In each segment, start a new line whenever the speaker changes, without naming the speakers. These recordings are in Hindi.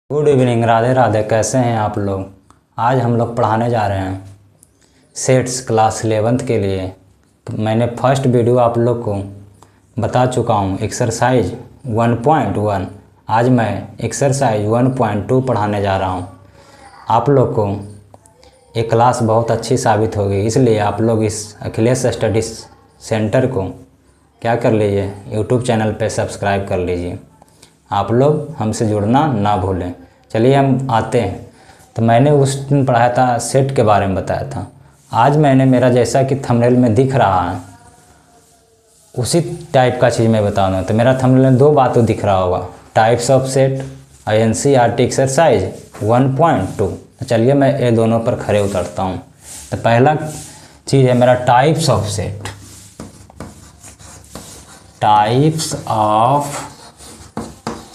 Good evening, Radhe Radhe. कैसे हैं आप लोग। आज हम लोग पढ़ाने जा रहे हैं सेट्स क्लास 11th के लिए। तो मैंने फर्स्ट वीडियो आप लोग को बता चुका हूं एक्सरसाइज 1.1। आज मैं एक्सरसाइज 1.2 पढ़ाने जा रहा हूं। आप लोग को ये क्लास बहुत अच्छी साबित होगी, इसलिए आप लोग इस अखिलेश स्टडी सेंटर को क्या कर लीजिए, यूट्यूब चैनल पे सब्सक्राइब कर लीजिए। आप लोग हमसे जुड़ना ना भूलें। चलिए हम आते हैं। तो मैंने उस दिन पढ़ाया था सेट के बारे में बताया था। आज मैंने मेरा जैसा कि थंबनेल में दिख रहा है उसी टाइप का चीज़ मैं बता दूँ। तो मेरा थंबनेल में दो बातें दिख रहा होगा, types of set NCERT exercise 1.2। तो चलिए मैं ये दोनों पर खड़े उतरता हूँ। तो पहला चीज़ है मेरा types of set. Types of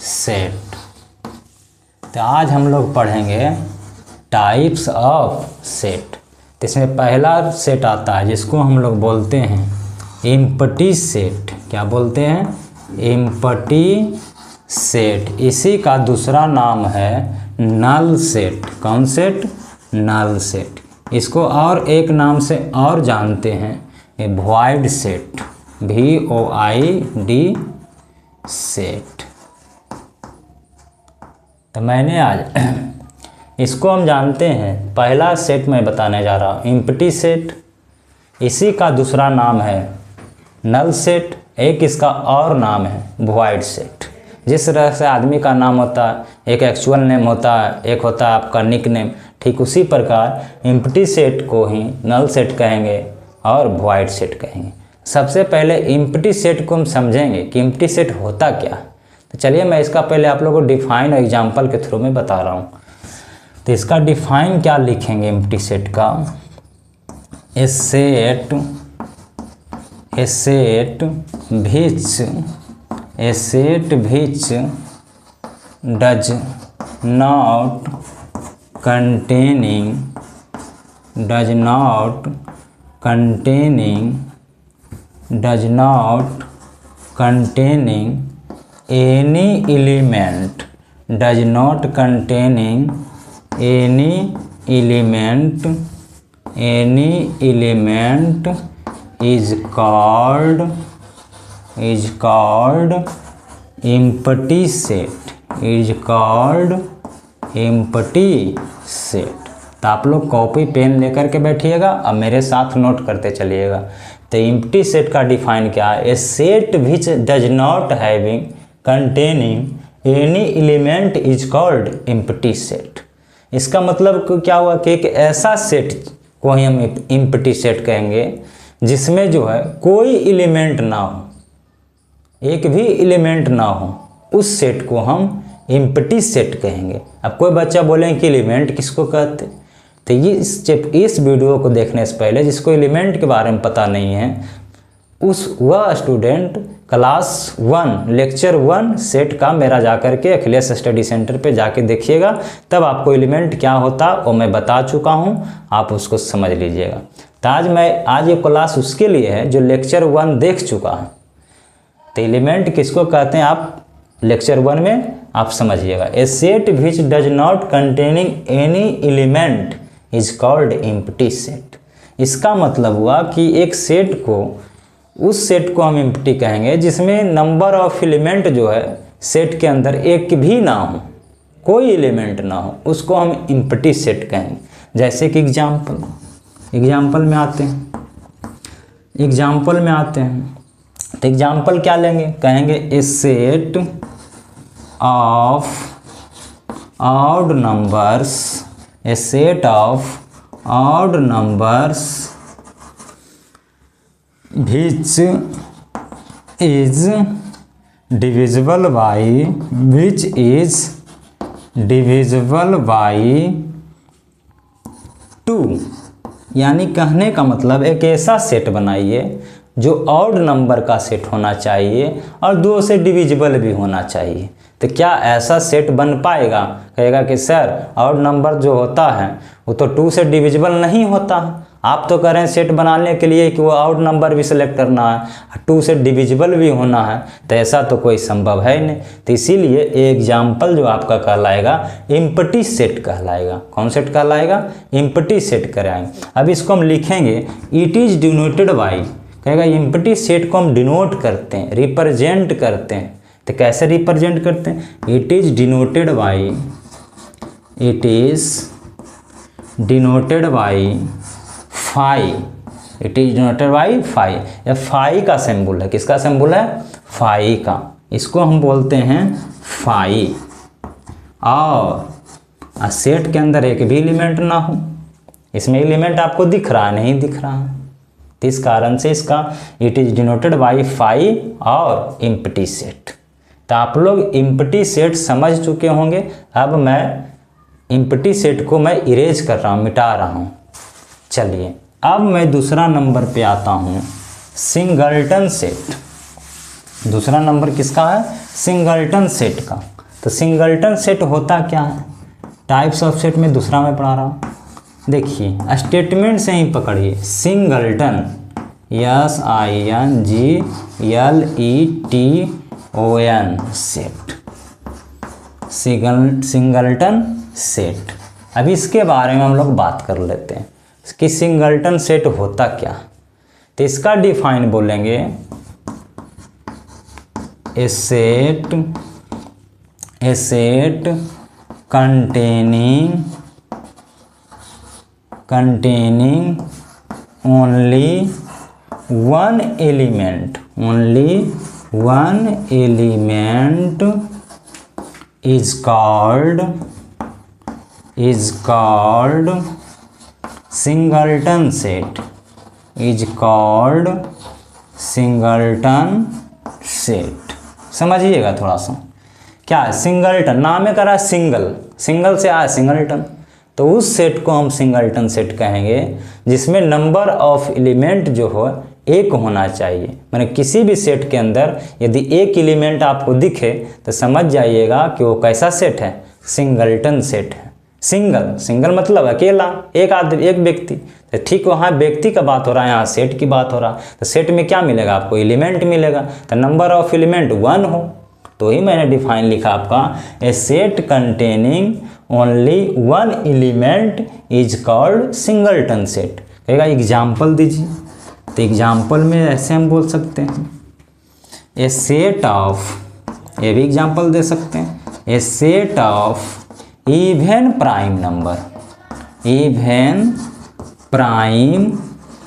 set. तो आज हम लोग पढ़ेंगे टाइप्स ऑफ सेट। तो इसमें पहला सेट आता है जिसको हम लोग बोलते हैं एम्प्टी सेट। क्या बोलते हैं? Empty set. इसी का दूसरा नाम है नल सेट। कौन सेट? Null set. इसको और एक नाम से और जानते हैं वॉइड सेट, VOID सेट। तो मैंने आज इसको हम जानते हैं, पहला सेट मैं बताने जा रहा हूँ एम्प्टी सेट। इसी का दूसरा नाम है नल सेट, एक इसका और नाम है वॉइड सेट। जिस तरह से आदमी का नाम होता है, एक एक्चुअल नेम होता है, एक होता है आपका निक नेम, ठीक उसी प्रकार एम्प्टी सेट को ही नल सेट कहेंगे और वॉइड सेट कहेंगे। सबसे पहले एम्प्टी सेट को हम समझेंगे कि एम्प्टी सेट होता क्या है। तो चलिए मैं इसका पहले आप लोगों को डिफाइन और एग्जाम्पल के थ्रू में बता रहा हूँ। तो इसका डिफाइन क्या लिखेंगे एम्प्टी सेट का? ए set which does not containing any element is called empty set। तो आप लोग कॉपी पेन लेकर के बैठिएगा और मेरे साथ नोट करते चलिएगा। तो एम्प्टी सेट का डिफाइन क्या है? A set which does not having containing any element is called empty set. इसका मतलब क्या हुआ कि एक ऐसा सेट को ही हम एम्प्टी सेट कहेंगे जिसमें जो है कोई एलिमेंट ना हो, एक भी एलिमेंट ना हो, उस सेट को हम एम्प्टी सेट कहेंगे। अब कोई बच्चा बोलेंगे कि एलिमेंट किसको कहते, तो ये इस वीडियो को देखने से पहले जिसको एलिमेंट के बारे में पता नहीं है वह स्टूडेंट क्लास 1 लेक्चर 1 सेट का मेरा जाकर के अखिलेश स्टडी सेंटर पे जाके देखिएगा, तब आपको एलिमेंट क्या होता वो मैं बता चुका हूँ, आप उसको समझ लीजिएगा। तो आज ये क्लास उसके लिए है जो लेक्चर 1 देख चुका है। तो एलिमेंट किसको कहते हैं आप लेक्चर 1 में आप समझिएगा। A set which does not containing any element is called empty set. इसका मतलब हुआ कि एक सेट को, उस सेट को हम एम्प्टी कहेंगे जिसमें नंबर ऑफ एलिमेंट जो है सेट के अंदर एक भी ना हो, कोई एलिमेंट ना हो, उसको हम एम्प्टी सेट कहेंगे। जैसे कि एग्जाम्पल में आते हैं। तो एग्जाम्पल क्या लेंगे? कहेंगे a set of odd numbers which is divisible by 2। यानी कहने का मतलब एक ऐसा सेट बनाइए जो ऑड नंबर का सेट होना चाहिए और 2 से डिविजिबल भी होना चाहिए। तो क्या ऐसा सेट बन पाएगा? कहेगा कि सर ऑड नंबर जो होता है वो तो 2 से डिविजिबल नहीं होता, आप तो कह रहे हैं सेट बनाने के लिए कि वो आउट नंबर भी सिलेक्ट करना है, 2 से डिविजिबल भी होना है, तो ऐसा तो कोई संभव है नहीं। तो इसीलिए एग्जाम्पल जो आपका कहलाएगा एम्प्टी सेट कहलाएगा। कौन सेट कहलाएगा? एम्प्टी सेट कराएंगे। अब इसको हम लिखेंगे इट इज़ डिनोटेड बाई, कहेगा एम्प्टी सेट को हम डिनोट करते हैं, रिप्रेजेंट करते हैं। तो कैसे रिप्रेजेंट करते हैं? It is denoted by, it is denoted by phi, it is denoted by phi. या फाई का सिंबल है, किसका सिंबल है? फाई का, इसको हम बोलते हैं फाई। और सेट के अंदर एक भी एलिमेंट ना हो, इसमें एलिमेंट आपको दिख रहा है? नहीं दिख रहा है, तो इस कारण से इसका it is denoted by phi और एम्प्टी सेट। तो आप लोग एम्प्टी सेट समझ चुके होंगे। अब मैं एम्प्टी सेट को मैं इरेज कर रहा हूँ, मिटा रहा हूँ। चलिए अब मैं दूसरा नंबर पे आता हूँ, सिंगलटन सेट। दूसरा नंबर किसका है? सिंगलटन सेट का। तो सिंगलटन सेट होता क्या है? टाइप्स ऑफ सेट में दूसरा मैं पढ़ा रहा हूँ। देखिए स्टेटमेंट से ही पकड़िए, singleton SINGLETON set, singleton set. अब इसके बारे में हम लोग बात कर लेते हैं कि सिंगलटन सेट होता क्या। तो इसका डिफाइन बोलेंगे ए set containing only one element is called singleton set, is called singleton set। समझिएगा थोड़ा सा, क्या है सिंगलटन? नाम में करा सिंगल, सिंगल से आया सिंगलटन, तो उस सेट को हम सिंगलटन सेट कहेंगे जिसमें नंबर ऑफ एलिमेंट जो हो एक होना चाहिए। माने किसी भी सेट के अंदर यदि एक एलिमेंट आपको दिखे तो समझ जाइएगा कि वो कैसा सेट है? सिंगलटन सेट है। सिंगल मतलब अकेला, एक आदमी, एक व्यक्ति। तो ठीक वहाँ व्यक्ति का बात हो रहा है, यहाँ सेट की बात हो रहा है। तो सेट में क्या मिलेगा आपको? एलिमेंट मिलेगा। तो नंबर ऑफ एलिमेंट 1 हो, तो ही मैंने डिफाइन लिखा आपका, a set containing only 1 element is called singleton set. कहेगा एग्जाम्पल दीजिए, तो एग्जाम्पल में ऐसे हम बोल सकते हैं ए सेट ऑफ, ये भी एग्जाम्पल दे सकते हैं, a set of even prime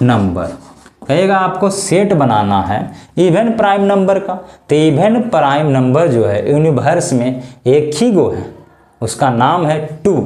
number. कहेगा आपको सेट बनाना है इवन प्राइम नंबर का। तो इवन प्राइम नंबर जो है यूनिवर्स में एक ही गो है, उसका नाम है 2।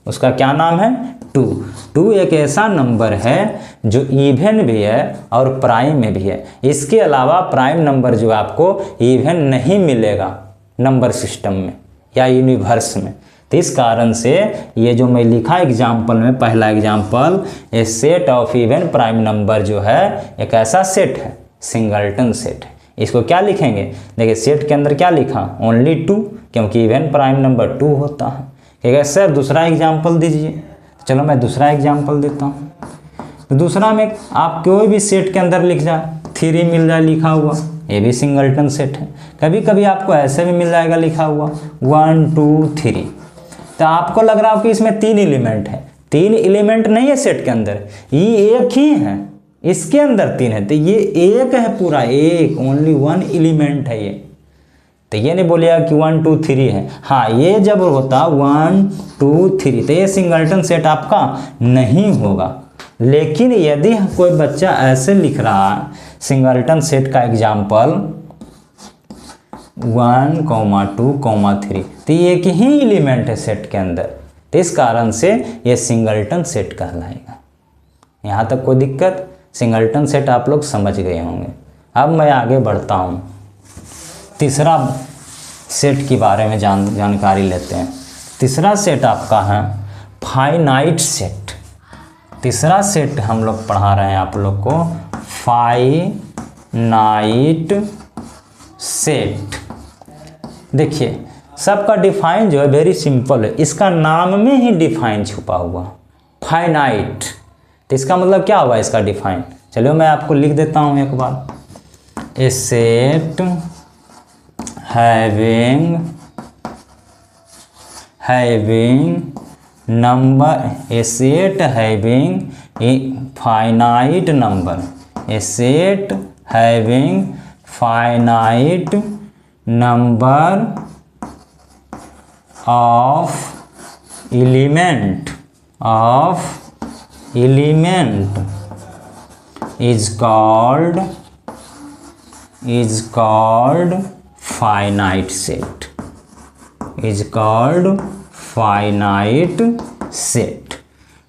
उसका क्या नाम है? 2 एक ऐसा नंबर है जो इवन भी है और प्राइम में भी है। इसके अलावा प्राइम नंबर जो आपको इवन नहीं मिलेगा नंबर सिस्टम में या यूनिवर्स में। तो इस कारण से ये जो मैं लिखा एग्जाम्पल में, पहला example, A set of even prime number जो है एक ऐसा सेट है, सिंगलटन सेट है। इसको क्या लिखेंगे? देखिए सेट के अंदर क्या लिखा? ओनली 2, क्योंकि इवन प्राइम नंबर 2 होता है। ठीक है सर, दूसरा एग्जाम्पल दीजिए। चलो मैं दूसरा एग्जाम्पल देता हूँ। तो दूसरा में आप कोई भी सेट के अंदर लिख जाए, 3 मिल जाए लिखा हुआ, ये भी सिंगलटन सेट है। कभी कभी आपको ऐसे भी मिल जाएगा लिखा हुआ 1 2 3। तो आपको लग रहा है कि इसमें 3 एलिमेंट है। 3 एलिमेंट नहीं है सेट के अंदर, ये एक ही है, इसके अंदर 3 है। तो ये एक है पूरा, एक ओनली 1 एलिमेंट है ये। तो ये नहीं बोलिएगा कि 1 2 3 है। हाँ, ये जब होता 1 2 3 तो ये सिंगलटन सेट आपका नहीं होगा। लेकिन यदि कोई बच्चा ऐसे लिख रहा है सिंगलटन सेट का एग्जाम्पल 1 2 3, तो ये एक ही एलिमेंट है सेट के अंदर, तो इस कारण से ये सिंगलटन सेट कहलाएगा। यहाँ तक कोई दिक्कत? सिंगलटन सेट आप लोग समझ गए होंगे। अब मैं आगे बढ़ता हूँ, तीसरा सेट के बारे में जानकारी लेते हैं। तीसरा सेट आपका है फाइनाइट सेट। तीसरा सेट हम लोग पढ़ा रहे हैं आप लोग को फाइनाइट सेट। देखिए सबका डिफाइन जो है वेरी सिंपल है, इसका नाम में ही डिफाइन छुपा हुआ फाइनाइट। तो इसका मतलब क्या हुआ इसका डिफाइन, चलिए मैं आपको लिख देता हूँ एक बार। A set having number, a set having finite number, a set having finite number of element is called finite set, is called finite set।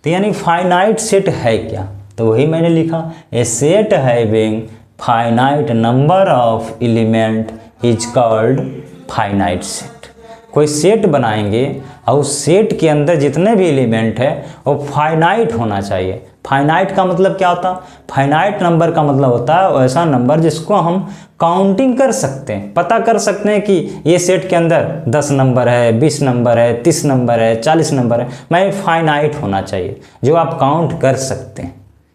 तो यानी फाइनाइट सेट है क्या, तो वही मैंने लिखा, a set having finite number of element is called finite set. कोई सेट बनाएंगे और उस सेट के अंदर जितने भी एलिमेंट है वो फाइनाइट होना चाहिए। फाइनाइट का मतलब क्या होता है, फाइनाइट नंबर का मतलब होता है ऐसा नंबर जिसको हम काउंटिंग कर सकते हैं, पता कर सकते हैं कि ये सेट के अंदर 10 नंबर है, 20 नंबर है, 30 नंबर है, 40 नंबर है, मैं फाइनाइट होना चाहिए जो आप काउंट कर सकते हैं,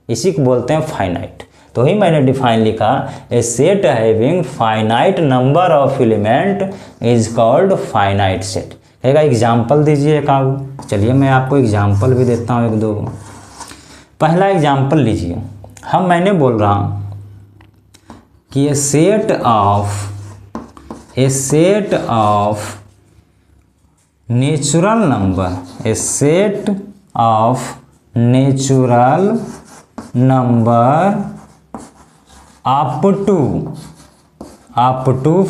इसी को बोलते हैं फाइनाइट। तो ही मैंने डिफाइन लिखा, a set having finite number of element is called finite set. कहेगा एग्जाम्पल दीजिए एक आगे, चलिए मैं आपको एग्जाम्पल भी देता हूँ एक दो। पहला एग्जाम्पल लीजिए, मैंने बोल रहा हूँ कि a set of natural number, a set of natural number up to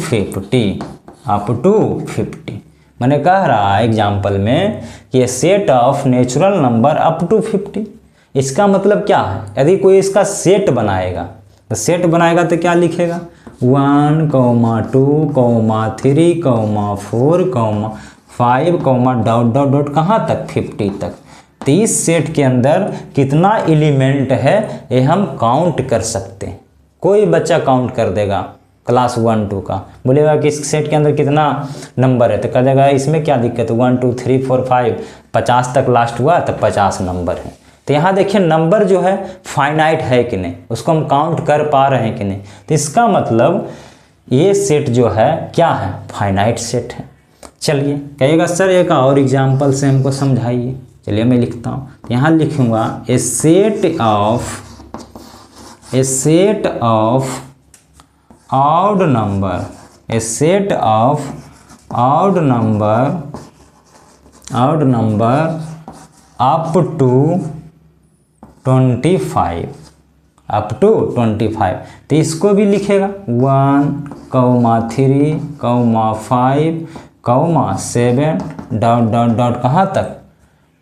50 मैंने कह रहा है एग्जाम्पल में कि set of natural number up to 50। इसका मतलब क्या है, यदि कोई इसका सेट बनाएगा तो सेट बनाएगा तो क्या लिखेगा, 1, 2, 3, 4, 5, डॉट डॉट डॉट कहाँ तक, 50 तक। तो इस सेट के अंदर कितना एलिमेंट है ये हम काउंट कर सकते हैं। कोई बच्चा काउंट कर देगा क्लास 1, 2 का, बोलेगा कि इस सेट के अंदर कितना नंबर है, तो कह देगा इसमें क्या दिक्कत है, 1, 2, 3, 4, 5, 50 तक लास्ट हुआ तो 50 नंबर है। तो यहाँ देखिए नंबर जो है फाइनाइट है कि नहीं, उसको हम काउंट कर पा रहे हैं कि नहीं, तो इसका मतलब ये सेट जो है क्या है, फाइनाइट सेट है। चलिए कहिएगा सर एक और एग्जाम्पल से हमको समझाइए, चलिए मैं लिखता हूँ, यहाँ लिखूँगा a set of odd number, a set of odd number up to 25, तो इसको भी लिखेगा 1, 3, 5, 7 डॉट डॉट डॉट कहाँ तक,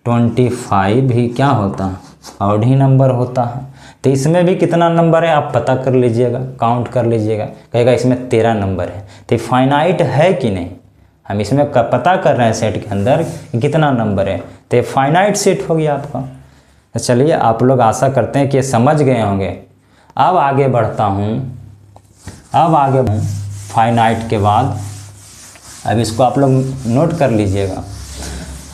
25 भी क्या होता है, ऑड ही नंबर होता है। तो इसमें भी कितना नंबर है आप पता कर लीजिएगा, काउंट कर लीजिएगा, कहेगा इसमें 13 नंबर है। तो फाइनाइट है कि नहीं, हम इसमें पता कर रहे हैं सेट के अंदर कितना नंबर है, तो फाइनाइट सेट हो गया आपका। तो चलिए आप लोग आशा करते हैं कि समझ गए होंगे। अब आगे बढ़ता हूँ, फाइनाइट के बाद, अब इसको आप लोग नोट कर लीजिएगा।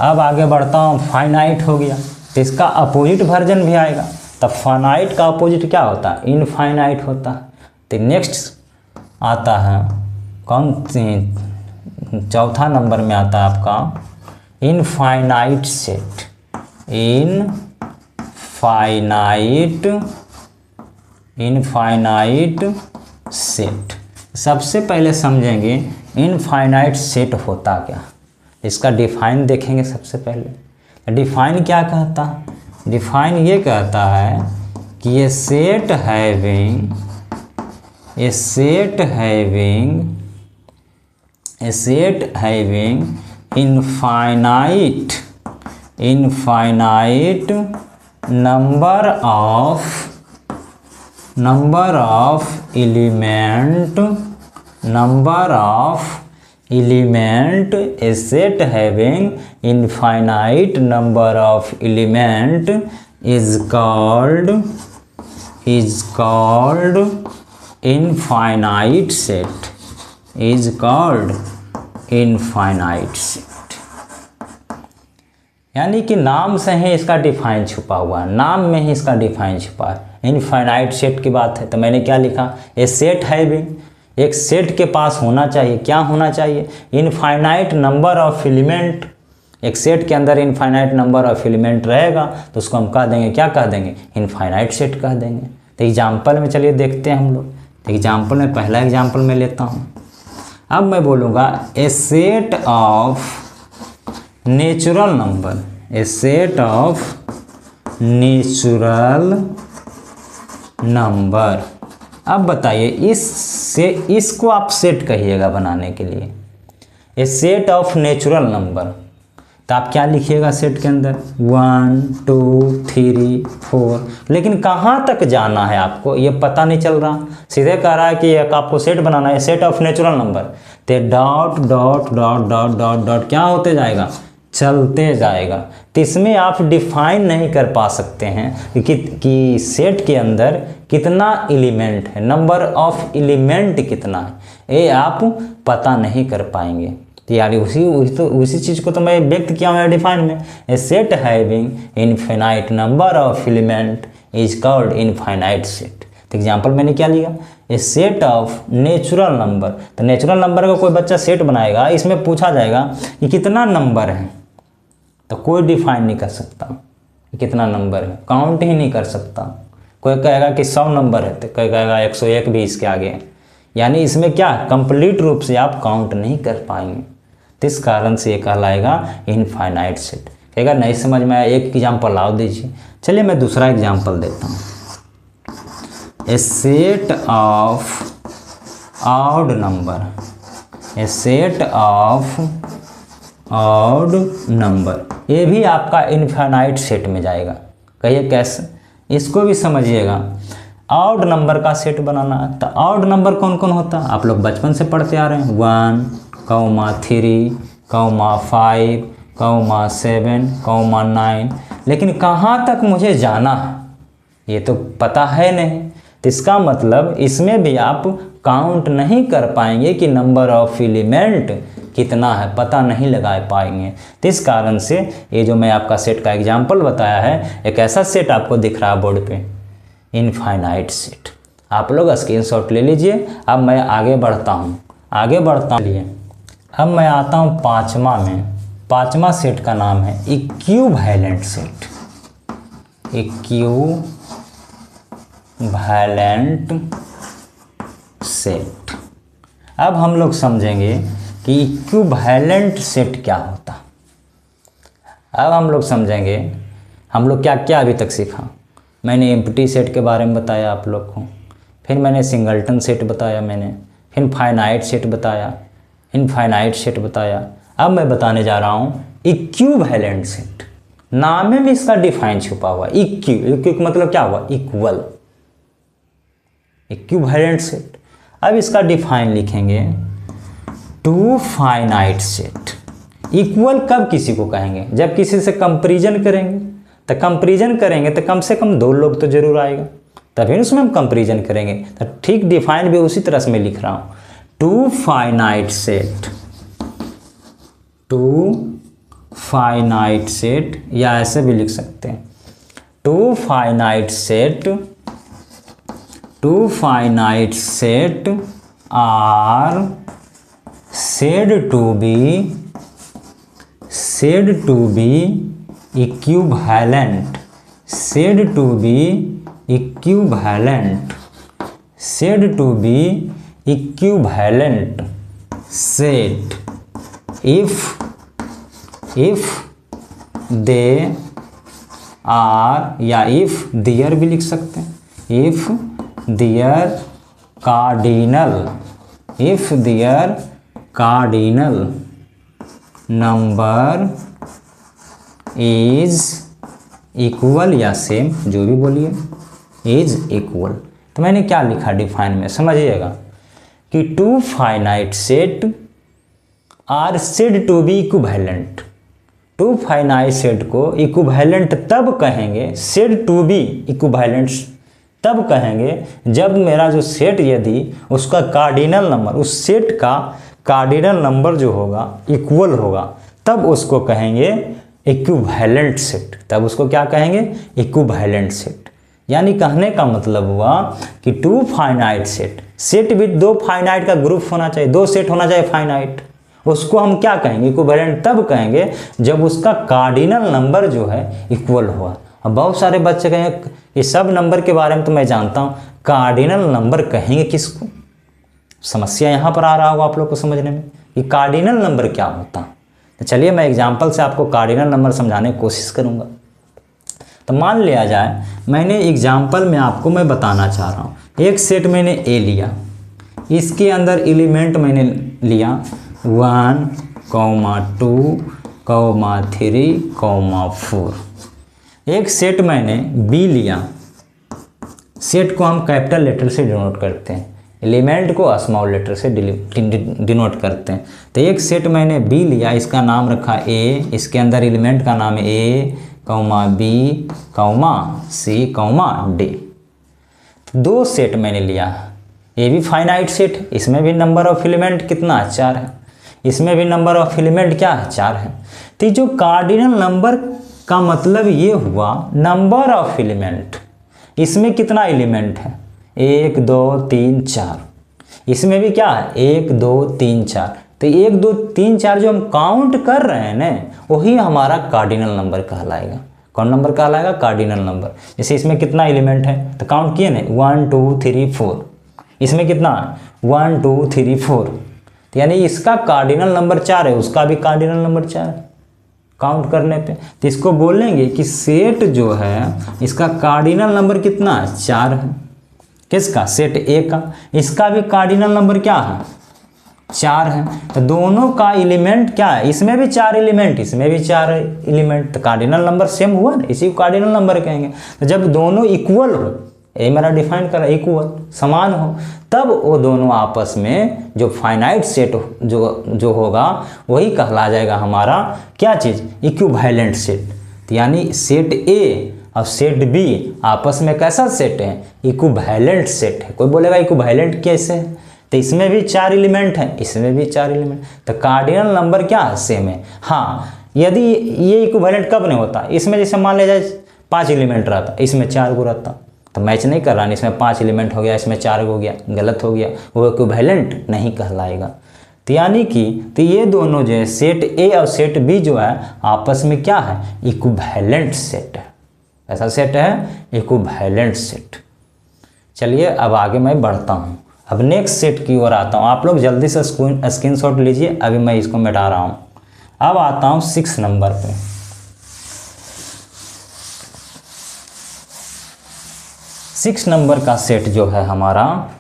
अब आगे बढ़ता हूँ, फाइनाइट हो गया तो इसका अपोजिट वर्जन भी आएगा। तब फाइनाइट का अपोजिट क्या होता है, इनफाइनाइट होता है। तो नेक्स्ट आता है कौन, चौथा नंबर में आता है आपका इनफाइनाइट सेट। इनफाइनाइट सेट सबसे पहले समझेंगे इनफाइनाइट सेट होता क्या, इसका डिफाइन देखेंगे। सबसे पहले डिफाइन क्या कहता है, डिफाइन ये कहता है कि ये set having infinite number of element, a set having infinite number of element is called infinite set, is called infinite set। यानी कि नाम से ही इसका डिफाइन छुपा हुआ है, नाम में ही इसका डिफाइन छुपा है। इनफाइनाइट सेट की बात है तो मैंने क्या लिखा, ए सेट हैविंग, एक सेट के पास होना चाहिए, क्या होना चाहिए, इनफाइनाइट नंबर ऑफ एलिमेंट। एक सेट के अंदर इनफाइनाइट नंबर ऑफ एलिमेंट रहेगा तो उसको हम कह देंगे, क्या कह देंगे, इनफाइनाइट सेट कह देंगे। तो एग्जाम्पल में चलिए देखते हैं हम लोग। तो एग्जाम्पल में पहला एग्जाम्पल मैं लेता हूँ। अब मैं बोलूँगा a set of natural number, a set of natural number. अब बताइए इसको आप सेट कहिएगा बनाने के लिए, a set of natural number. तो आप क्या लिखिएगा सेट के अंदर, 1 2 3 4, लेकिन कहाँ तक जाना है आपको ये पता नहीं चल रहा। सीधे कह रहा है कि एक आपको सेट बनाना है, सेट ऑफ नेचुरल नंबर, तो dot dot dot dot dot dot क्या होते जाएगा, चलते जाएगा। तो इसमें आप डिफाइन नहीं कर पा सकते हैं कि सेट के अंदर कितना एलिमेंट है, नंबर ऑफ एलिमेंट कितना है, ये आप पता नहीं कर पाएंगे। तो यार उसी चीज़ को तो मैं व्यक्त किया हूँ डिफाइन में, a set having infinite number of element is called infinite set. तो एग्जाम्पल मैंने क्या लिया, a set of natural number. तो नेचुरल नंबर का कोई बच्चा सेट बनाएगा, इसमें पूछा जाएगा कि कितना नंबर है, तो कोई डिफाइन नहीं कर सकता कि कितना नंबर है, काउंट ही नहीं कर सकता। कोई कहेगा कि 100 नंबर है तो कोई कहेगा 101 भी इसके आगे है, यानी इसमें क्या कंप्लीट रूप से आप काउंट नहीं कर पाएंगे। तो इस कारण से ये कहलाएगा इनफाइनाइट सेट। कहेगा नहीं समझ में आया, एक एग्जाम्पल आओ दीजिए। चलिए मैं दूसरा एग्जाम्पल देता हूँ, a set of odd number, a set of odd number, ये भी आपका इनफाइनाइट सेट में जाएगा। कहिए कैसे, इसको भी समझिएगा। ऑड नंबर का सेट बनाना है तो ऑड नंबर कौन कौन होता है आप लोग बचपन से पढ़ते आ रहे हैं, 1, 3, 5, 7, 9, लेकिन कहाँ तक मुझे जाना है ये तो पता है नहीं। तो इसका मतलब इसमें भी आप काउंट नहीं कर पाएंगे कि नंबर ऑफ एलिमेंट कितना है, पता नहीं लगा पाएंगे। तो इस कारण से ये जो मैं आपका सेट का एग्जाम्पल बताया है, एक ऐसा सेट आपको दिख रहा है बोर्ड पे, इनफाइनाइट सेट। आप लोग स्क्रीनशॉट ले लीजिए। अब मैं आगे बढ़ता हूँ, अब मैं आता हूँ पाँचवा में। पाँचवा सेट का नाम है इक्विवेलेंट सेट, इक्विवेलेंट सेट। अब हम लोग समझेंगे कि इक्विवेलेंट सेट क्या होता। अब हम लोग समझेंगे, हम लोग क्या क्या अभी तक सीखा। मैंने एम्प्टी सेट के बारे में बताया आप लोग को, फिर मैंने सिंगलटन सेट बताया, मैंने फिर फाइनाइट सेट बताया, इनफाइनाइट सेट बताया। अब मैं बताने जा रहा हूँ इक्विवेलेंट सेट। नाम में भी इसका डिफाइन छुपा हुआ, इक्विव मतलब क्या हुआ, इक्वल, इक्विवेलेंट सेट। अब इसका डिफाइन लिखेंगे, टू फाइनाइट सेट। इक्वल कब किसी को कहेंगे, जब किसी से कंपैरिजन करेंगे। तो कंपैरिजन करेंगे तो कम से कम 2 लोग तो जरूर आएगा, तभी उसमें हम कंपैरिजन करेंगे। तो ठीक डिफाइन भी उसी तरह से मैं लिख रहा हूँ, two finite set, two finite set, या ऐसे भी लिख सकते हैं, two finite set, two finite set are said to be equivalent, said to be equivalent, said to be equivalent set if they are, या if their भी लिख सकते हैं, if their cardinal, if their cardinal number is equal, या सेम जो भी बोलिए, is equal। तो मैंने क्या लिखा डिफाइन में, समझिएगा कि two finite set are said to be equivalent. Two finite set को इक्विवेलेंट तब कहेंगे, सेड टू बी इक्विवेलेंट तब कहेंगे जब मेरा जो सेट यदि उसका कार्डिनल नंबर, उस सेट का कार्डिनल नंबर जो होगा इक्वल होगा, तब उसको कहेंगे इक्विवेलेंट सेट, तब उसको क्या कहेंगे, इक्विवेलेंट सेट। यानी कहने का मतलब हुआ कि टू फाइनाइट सेट विद दो फाइनाइट का ग्रुप होना चाहिए, दो सेट होना चाहिए फाइनाइट, उसको हम क्या कहेंगे, इक्विवेलेंट तब कहेंगे जब उसका कार्डिनल नंबर जो है इक्वल हुआ। अब बहुत सारे बच्चे कहेंगे ये सब नंबर के बारे में तो मैं जानता हूँ, कार्डिनल नंबर कहेंगे किसको? समस्या यहाँ पर आ रहा होगा आप लोग को समझने में कि कार्डिनल नंबर क्या होता है। तो चलिए मैं एग्जाम्पल से आपको कार्डिनल नंबर समझाने की कोशिश करूँगा। तो मान लिया जाए मैंने एग्जाम्पल में आपको मैं बताना चाह रहा हूँ, एक सेट मैंने ए लिया, इसके अंदर एलिमेंट मैंने लिया 1, 2, 3, 4। एक सेट मैंने बी लिया, सेट को हम कैपिटल लेटर से डिनोट करते हैं, एलिमेंट को स्मॉल लेटर से डिनोट करते हैं। तो एक सेट मैंने बी लिया, इसका नाम रखा ए, इसके अंदर एलिमेंट का नाम ए, बी, सी, डी। दो सेट मैंने लिया, ये भी फाइनाइट सेट है, इसमें भी नंबर ऑफ एलिमेंट कितना है, 4 है, इसमें भी नंबर ऑफ एलिमेंट क्या है, 4 है। तो जो कार्डिनल नंबर का मतलब ये हुआ नंबर ऑफ एलिमेंट, इसमें कितना एलिमेंट है, 1, 2, 3, 4, इसमें भी क्या है 1, 2, 3, 4। तो 1, 2, 3, 4 जो हम काउंट कर रहे हैं ना, वही हमारा कार्डिनल नंबर कहलाएगा। कौन नंबर कहलाएगा, कार्डिनल नंबर। जैसे इसमें कितना एलिमेंट है तो काउंट किए ना, 1, 2, 3, 4, इसमें कितना है 1, 2, 3, 4। तो यानी इसका कार्डिनल नंबर 4 है, उसका भी कार्डिनल नंबर 4 है काउंट करने पे। तो इसको बोलेंगे कि सेट जो है इसका कार्डिनल नंबर कितना है, 4 है। किसका, सेट ए का, इसका भी कार्डिनल नंबर क्या है, 4 है। तो दोनों का एलिमेंट क्या है, इसमें भी 4 एलिमेंट, इसमें भी 4 एलिमेंट, तो कार्डिनल नंबर सेम हुआ ना, इसी को कार्डिनल नंबर कहेंगे। तो जब दोनों इक्वल हो, ये मेरा डिफाइन करा, इक्वल समान हो, तब वो दोनों आपस में जो फाइनाइट सेट जो होगा वही कहला जाएगा हमारा क्या चीज़, इक्विवेलेंट सेट। तो यानी सेट ए और सेट बी आपस में कैसा सेट है, इक्विवेलेंट सेट है। कोई बोलेगा इक्विवेलेंट कैसे है, तो इसमें भी 4 एलिमेंट है, इसमें भी 4 एलिमेंट, तो कार्डिनल नंबर क्या है, सेम है। हाँ, यदि ये इक्विवेलेंट कब नहीं होता, इसमें जैसे मान लिया जाए 5 एलिमेंट रहता, इसमें 4 को रहता, तो मैच नहीं कर रहा, इसमें 5 एलिमेंट हो गया, इसमें 4 हो गया, गलत हो गया, वो इक्विवेलेंट नहीं कहलाएगा। तो यानी कि तो ये दोनों जो है सेट ए और सेट बी जो है आपस में क्या है, इक्विवेलेंट सेट है। ऐसा सेट है इक्विवेलेंट सेट। चलिए अब आगे मैं बढ़ता हूँ, अब नेक्स्ट सेट की ओर आता हूँ। आप लोग जल्दी से स्क्रीनशॉट लीजिए, अभी मैं इसको मिटा रहा हूँ। अब आता हूँ 6 नंबर पे। 6 नंबर का सेट जो है हमारा,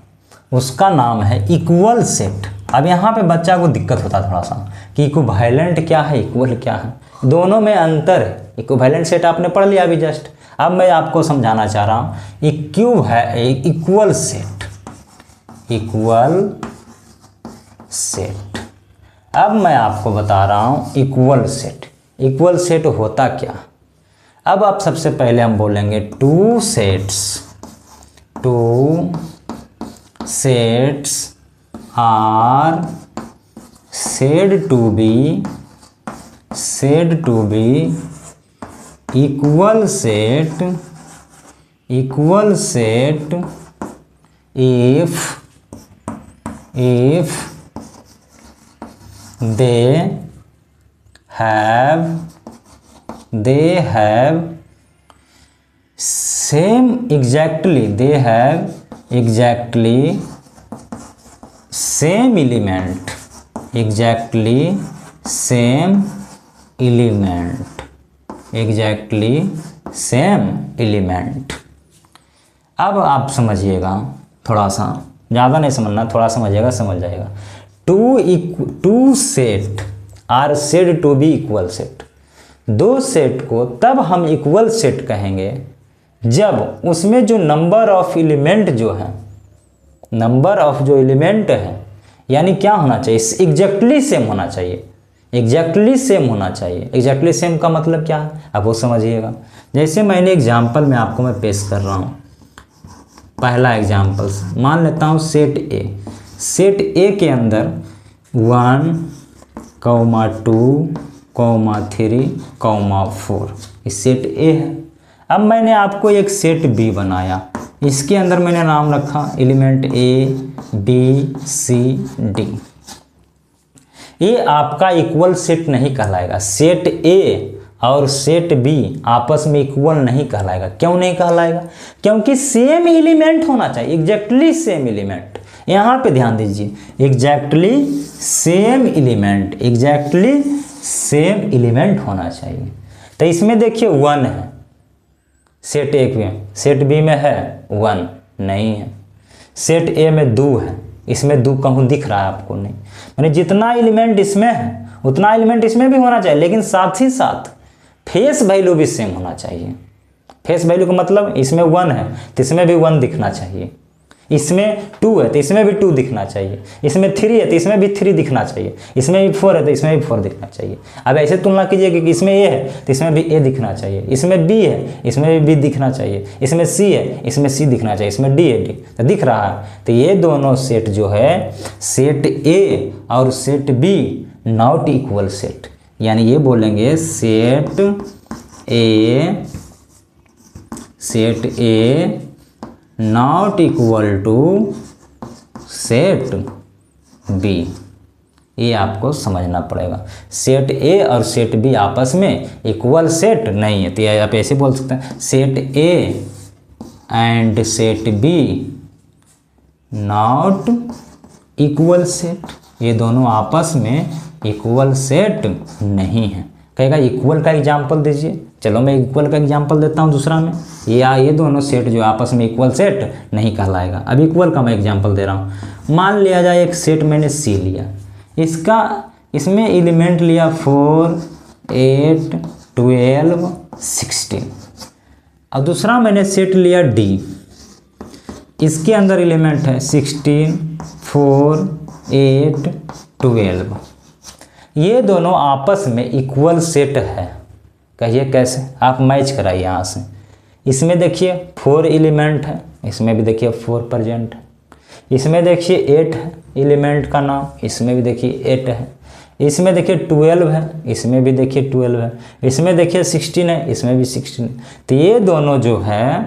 उसका नाम है इक्वल सेट। अब यहाँ पे बच्चा को दिक्कत होता है थोड़ा सा कि इक्विवेलेंट क्या है, इक्वल क्या है, दोनों में अंतर है। इक्विवेलेंट सेट आपने पढ़ लिया अभी जस्ट, अब मैं आपको समझाना चाह रहा हूँ इक्वल सेट, इक्वल सेट। अब मैं आपको बता रहा हूँ इक्वल सेट, इक्वल सेट होता क्या। अब आप सबसे पहले हम बोलेंगे two sets are said to be equal set if they have exactly same element, exactly same element। अब आप समझिएगा, थोड़ा सा ज़्यादा नहीं समझना, थोड़ा समझिएगा, समझ जाएगा। Two set are said to be equal set. दो सेट को तब हम इक्वल सेट कहेंगे जब उसमें जो नंबर ऑफ एलिमेंट जो है, नंबर ऑफ जो एलिमेंट है, यानी क्या होना चाहिए, एग्जैक्टली सेम होना चाहिए, एग्जैक्टली सेम होना चाहिए। एग्जैक्टली सेम का मतलब क्या है, अब वो समझिएगा। जैसे मैंने एग्जाम्पल में आपको मैं पेश कर रहा हूँ, पहला एग्जाम्पल मान लेता हूँ सेट ए। सेट ए के अंदर 1, 2, 3, 4 इस सेट ए है। अब मैंने आपको एक सेट बी बनाया, इसके अंदर मैंने नाम रखा element A B C D. ये आपका इक्वल सेट नहीं कहलाएगा। सेट ए और सेट बी आपस में इक्वल नहीं कहलाएगा। क्यों नहीं कहलाएगा? क्योंकि सेम एलिमेंट होना चाहिए, एग्जैक्टली सेम एलिमेंट। यहाँ पे ध्यान दीजिए, exactly same element, exactly same element होना चाहिए। तो इसमें देखिए 1 है सेट ए में, सेट बी में है 1 नहीं है, सेट ए में 2 है, इसमें 2 कहूँ दिख रहा है आपको? नहीं। मैंने जितना एलिमेंट इसमें है उतना एलिमेंट इसमें भी होना चाहिए, लेकिन साथ ही साथ फेस वैल्यू भी सेम होना चाहिए। फेस वैल्यू का मतलब इसमें 1 है तो इसमें भी 1 दिखना चाहिए, इसमें 2 है तो इसमें भी 2 दिखना चाहिए, इसमें 3 है तो इसमें भी 3 दिखना चाहिए, इसमें भी 4 है तो इसमें भी 4 दिखना चाहिए। अब ऐसे तुलना कीजिए कि इसमें ए है तो इसमें भी ए दिखना चाहिए, इसमें बी है इसमें भी बी दिखना चाहिए, इसमें सी है इसमें सी दिखना चाहिए, इसमें डी है डी तो दिख रहा है। तो ये दोनों सेट जो है सेट ए और set B not equal set, यानी ये बोलेंगे set A not equal to set B. ये आपको समझना पड़ेगा। सेट ए और सेट बी आपस में इक्वल सेट नहीं है, तो आप ऐसे बोल सकते हैं set A and set B not equal set. ये दोनों आपस में इक्वल सेट नहीं है। कहेगा इक्वल का एग्जाम्पल दीजिए, चलो मैं इक्वल का एग्जाम्पल देता हूँ दूसरा में। ये दोनों सेट जो आपस में इक्वल सेट नहीं कहलाएगा। अब इक्वल का मैं एग्जाम्पल दे रहा हूँ। मान लिया जाए एक सेट मैंने सी लिया, इसमें एलिमेंट लिया 4, 8, 12, 16। और दूसरा मैंने सेट लिया डी, इसके अंदर एलिमेंट है 16, 4, 8, 12। ये दोनों आपस में इक्वल सेट है। कहिए कैसे? आप मैच कराइए यहाँ से। इसमें देखिए 4 एलिमेंट है, इसमें भी देखिए 4 प्रेजेंट है, इसमें देखिए 8 है एलिमेंट का नाम, इसमें भी देखिए 8 है, इसमें देखिए 12 है, इसमें भी देखिए 12 है, इसमें देखिए 16 है, इसमें भी 16 है। तो ये दोनों जो है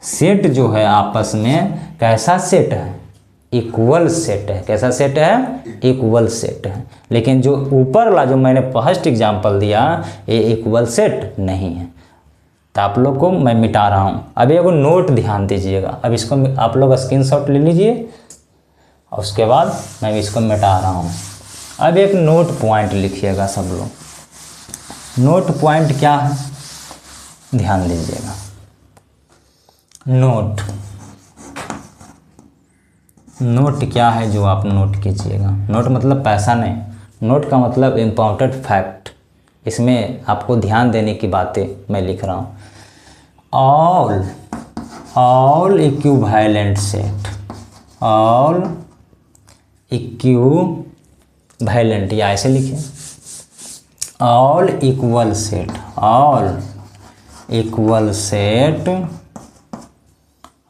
सेट जो है आपस में कैसा सेट है? इक्वल सेट है। कैसा सेट है? इक्वल सेट है। लेकिन जो ऊपर वाला जो मैंने फर्स्ट एग्जांपल दिया ये इक्वल सेट नहीं है। तो आप लोग को मैं मिटा रहा हूँ। अब एगो नोट ध्यान दीजिएगा। अब इसको आप लोग स्क्रीनशॉट ले लीजिए और उसके बाद मैं इसको मिटा रहा हूँ। अब एक नोट पॉइंट लिखिएगा सब लोग। नोट पॉइंट क्या है ध्यान दीजिएगा। नोट क्या है जो आप नोट कीजिएगा। नोट मतलब पैसा नहीं, नोट का मतलब इम्पोर्टेंट फैक्ट। इसमें आपको ध्यान देने की बातें मैं लिख रहा हूँ। All equivalent set, all equivalent या ऐसे लिखिए all equal set, all equal set,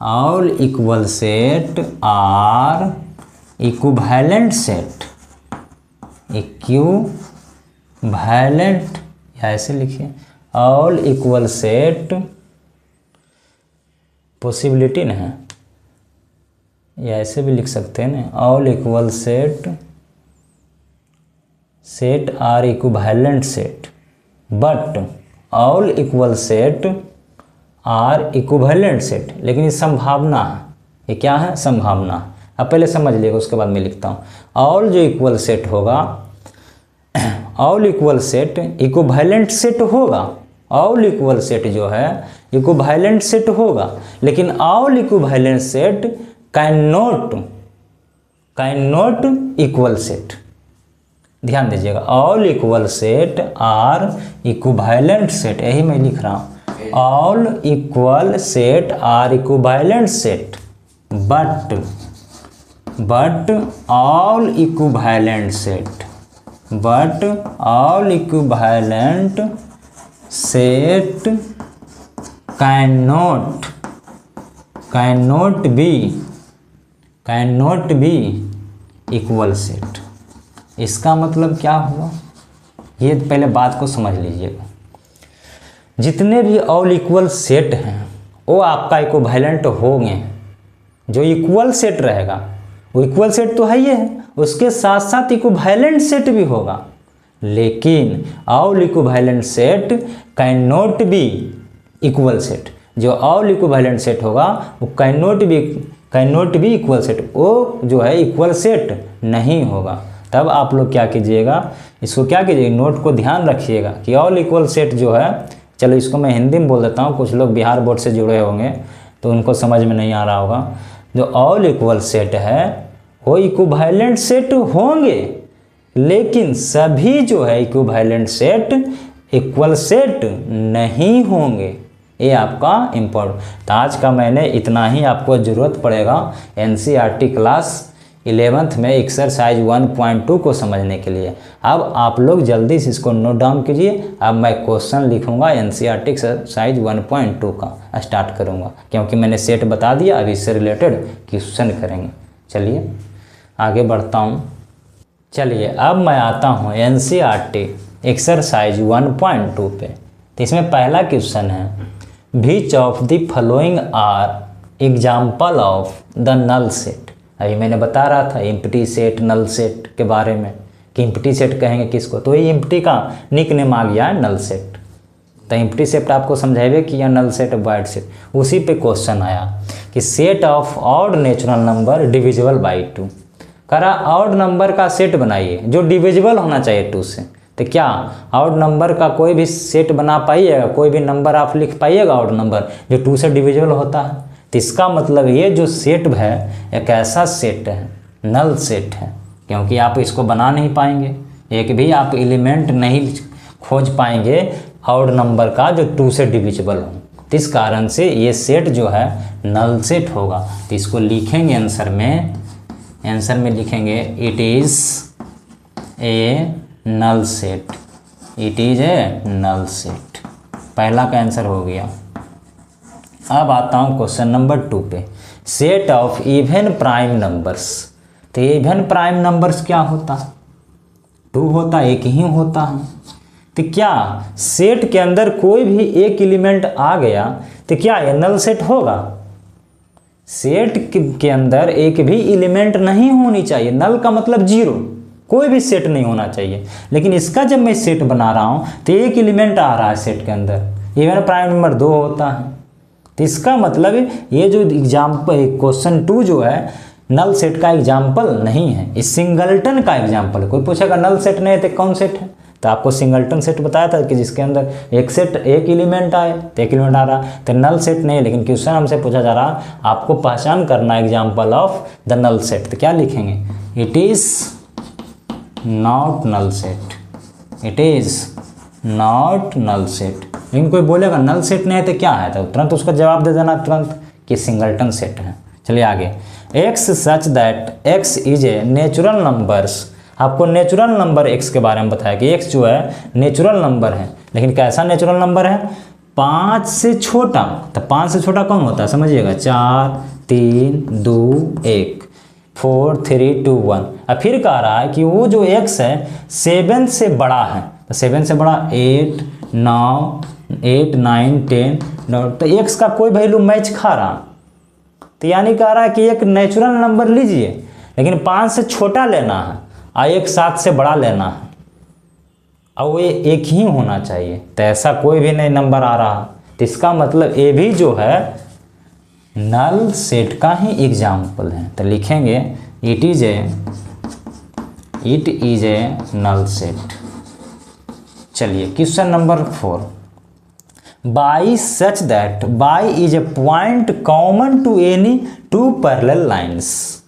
all equal set are equivalent set, equivalent या ऐसे लिखिए ऑल इक्वल सेट, पॉसिबिलिटी न है या ऐसे भी लिख सकते हैं ना, all equal set are equivalent set, but all equal set are equivalent set. लेकिन ये संभावना है, ये क्या है? संभावना। अब पहले समझ लीजिएगा उसके बाद मैं लिखता हूँ। ऑल जो इक्वल सेट होगा, all equal set equivalent set होगा। ऑल इक्वल सेट जो है इक्विवेलेंट सेट होगा, लेकिन all equivalent set can not equal set. ध्यान दीजिएगा, all equal set are equivalent set, यही मैं लिख रहा हूँ। All equal set are equivalent set, but all equivalent set, but all equivalent set cannot be equal set. इसका मतलब क्या हुआ? ये पहले बात को समझ लीजिएगा। जितने भी ऑल इक्वल सेट हैं वो आपका इक्विवेलेंट होंगे। जो इक्वल सेट रहेगा वो इक्वल सेट तो है ही है, उसके साथ साथ इक्विवेलेंट सेट भी होगा। लेकिन all equivalent set can not be equal set. जो ऑल इक्विवेलेंट सेट होगा वो can not be equal set, वो जो है इक्वल सेट नहीं होगा। तब आप लोग क्या कीजिएगा, इसको क्या कीजिएगा, नोट को ध्यान रखिएगा कि ऑल इक्वल सेट जो है, चलो इसको मैं हिंदी में बोल देता हूँ, कुछ लोग बिहार बोर्ड से जुड़े होंगे तो उनको समझ में नहीं आ रहा होगा। जो ऑल इक्वल सेट है वो इक्विवेलेंट सेट होंगे, लेकिन सभी जो है इक्विवेलेंट सेट इक्वल सेट नहीं होंगे। ये आपका इम्पोर्टेंट। तो आज का मैंने इतना ही, आपको ज़रूरत पड़ेगा एनसीईआरटी क्लास 11th में एक्सरसाइज 1.2 को समझने के लिए। अब आप लोग जल्दी से इसको नोट डाउन कीजिए। अब मैं क्वेश्चन लिखूंगा एनसीईआरटी एक्सरसाइज 1.2 का स्टार्ट करूंगा, क्योंकि मैंने सेट बता दिया, अब इससे रिलेटेड क्वेश्चन करेंगे। चलिए आगे बढ़ता हूँ। चलिए अब मैं आता हूँ एनसीईआरटी एक्सरसाइज 1.2 पे। तो इसमें पहला क्वेश्चन है, which of the following are example of the null set. अभी मैंने बता रहा था एम्प्टी सेट नल सेट के बारे में कि एम्प्टी सेट कहेंगे किसको, तो ये एम्प्टी का निक नेम आ गया है नल सेट। तो एम्प्टी सेट आपको समझाइए कि या नल सेट वाइड सेट, उसी पे क्वेश्चन आया कि set of odd natural number divisible by 2। करा ऑड नंबर का सेट बनाइए जो डिविजिबल होना चाहिए 2 से। तो क्या ऑड नंबर का कोई भी सेट बना पाइएगा, कोई भी नंबर आप लिख पाइएगा ऑड नंबर जो 2 से डिविजिबल होता है? तो इसका मतलब ये जो सेट है एक ऐसा सेट है, नल सेट है, क्योंकि आप इसको बना नहीं पाएंगे, एक भी आप एलिमेंट नहीं खोज पाएंगे ऑड नंबर का जो 2 से डिविजिबल हो। तो इस कारण से ये सेट जो है नल सेट होगा। तो इसको लिखेंगे आंसर में लिखेंगे it is a null set, it is a null set. पहला का आंसर हो गया। अब आता हूँ क्वेश्चन नंबर 2 पे, set of even prime numbers. तो इवन प्राइम नंबर्स क्या होता है? 2 होता, एक ही होता है। तो क्या सेट के अंदर कोई भी एक एलिमेंट आ गया तो क्या ये नल सेट होगा? सेट के अंदर एक भी एलिमेंट नहीं होनी चाहिए, नल का मतलब 0, कोई भी सेट नहीं होना चाहिए। लेकिन इसका जब मैं सेट बना रहा हूँ तो एक एलिमेंट आ रहा है सेट के अंदर, इवन प्राइम नंबर 2 होता है। तो इसका मतलब ये जो एग्जाम्पल क्वेश्चन 2 जो है नल सेट का एग्जाम्पल नहीं है, इस सिंगल्टन का एग्जाम्पल है। कोई पूछेगा नल सेट नहीं है तो कौन सेट है, तो आपको सिंगल्टन सेट बताया था कि जिसके अंदर एक एलिमेंट आए, तो एक एलिमेंट आ रहा, तो नल सेट नहीं है। लेकिन क्वेश्चन हमसे पूछा जा रहा आपको पहचान करना example of the null set. तो क्या लिखेंगे, it is not null set, it is not null set. लेकिन कोई बोलेगा नल सेट नहीं है तो क्या है, तो तुरंत उसका जवाब दे देना तुरंत कि सिंगल्टन सेट है। चलिए आगे, x such that X is a natural numbers. आपको नेचुरल नंबर एक्स के बारे में बताया कि एक्स जो है नेचुरल नंबर है, लेकिन कैसा नेचुरल नंबर है? 5 से छोटा। तो 5 से छोटा कौन होता है समझिएगा, 4 3 2 1 4 3 2 1। अब फिर कह रहा है कि वो जो एक्स है 7 से बड़ा है, तो 7 से बड़ा 8 9 10 9। तो एक्स का कोई वैल्यू मैच खा रहा, तो यानी कह रहा है कि एक नेचुरल नंबर लीजिए लेकिन 5 से छोटा लेना है और एक 7 से बड़ा लेना है, और वो एक ही होना चाहिए। तो ऐसा कोई भी नहीं नंबर आ रहा, तो इसका मतलब ए भी जो है नल सेट का ही एग्जाम्पल है। तो लिखेंगे it is a null set. चलिए question number 4, by such that by is a point common to any 2 parallel lines.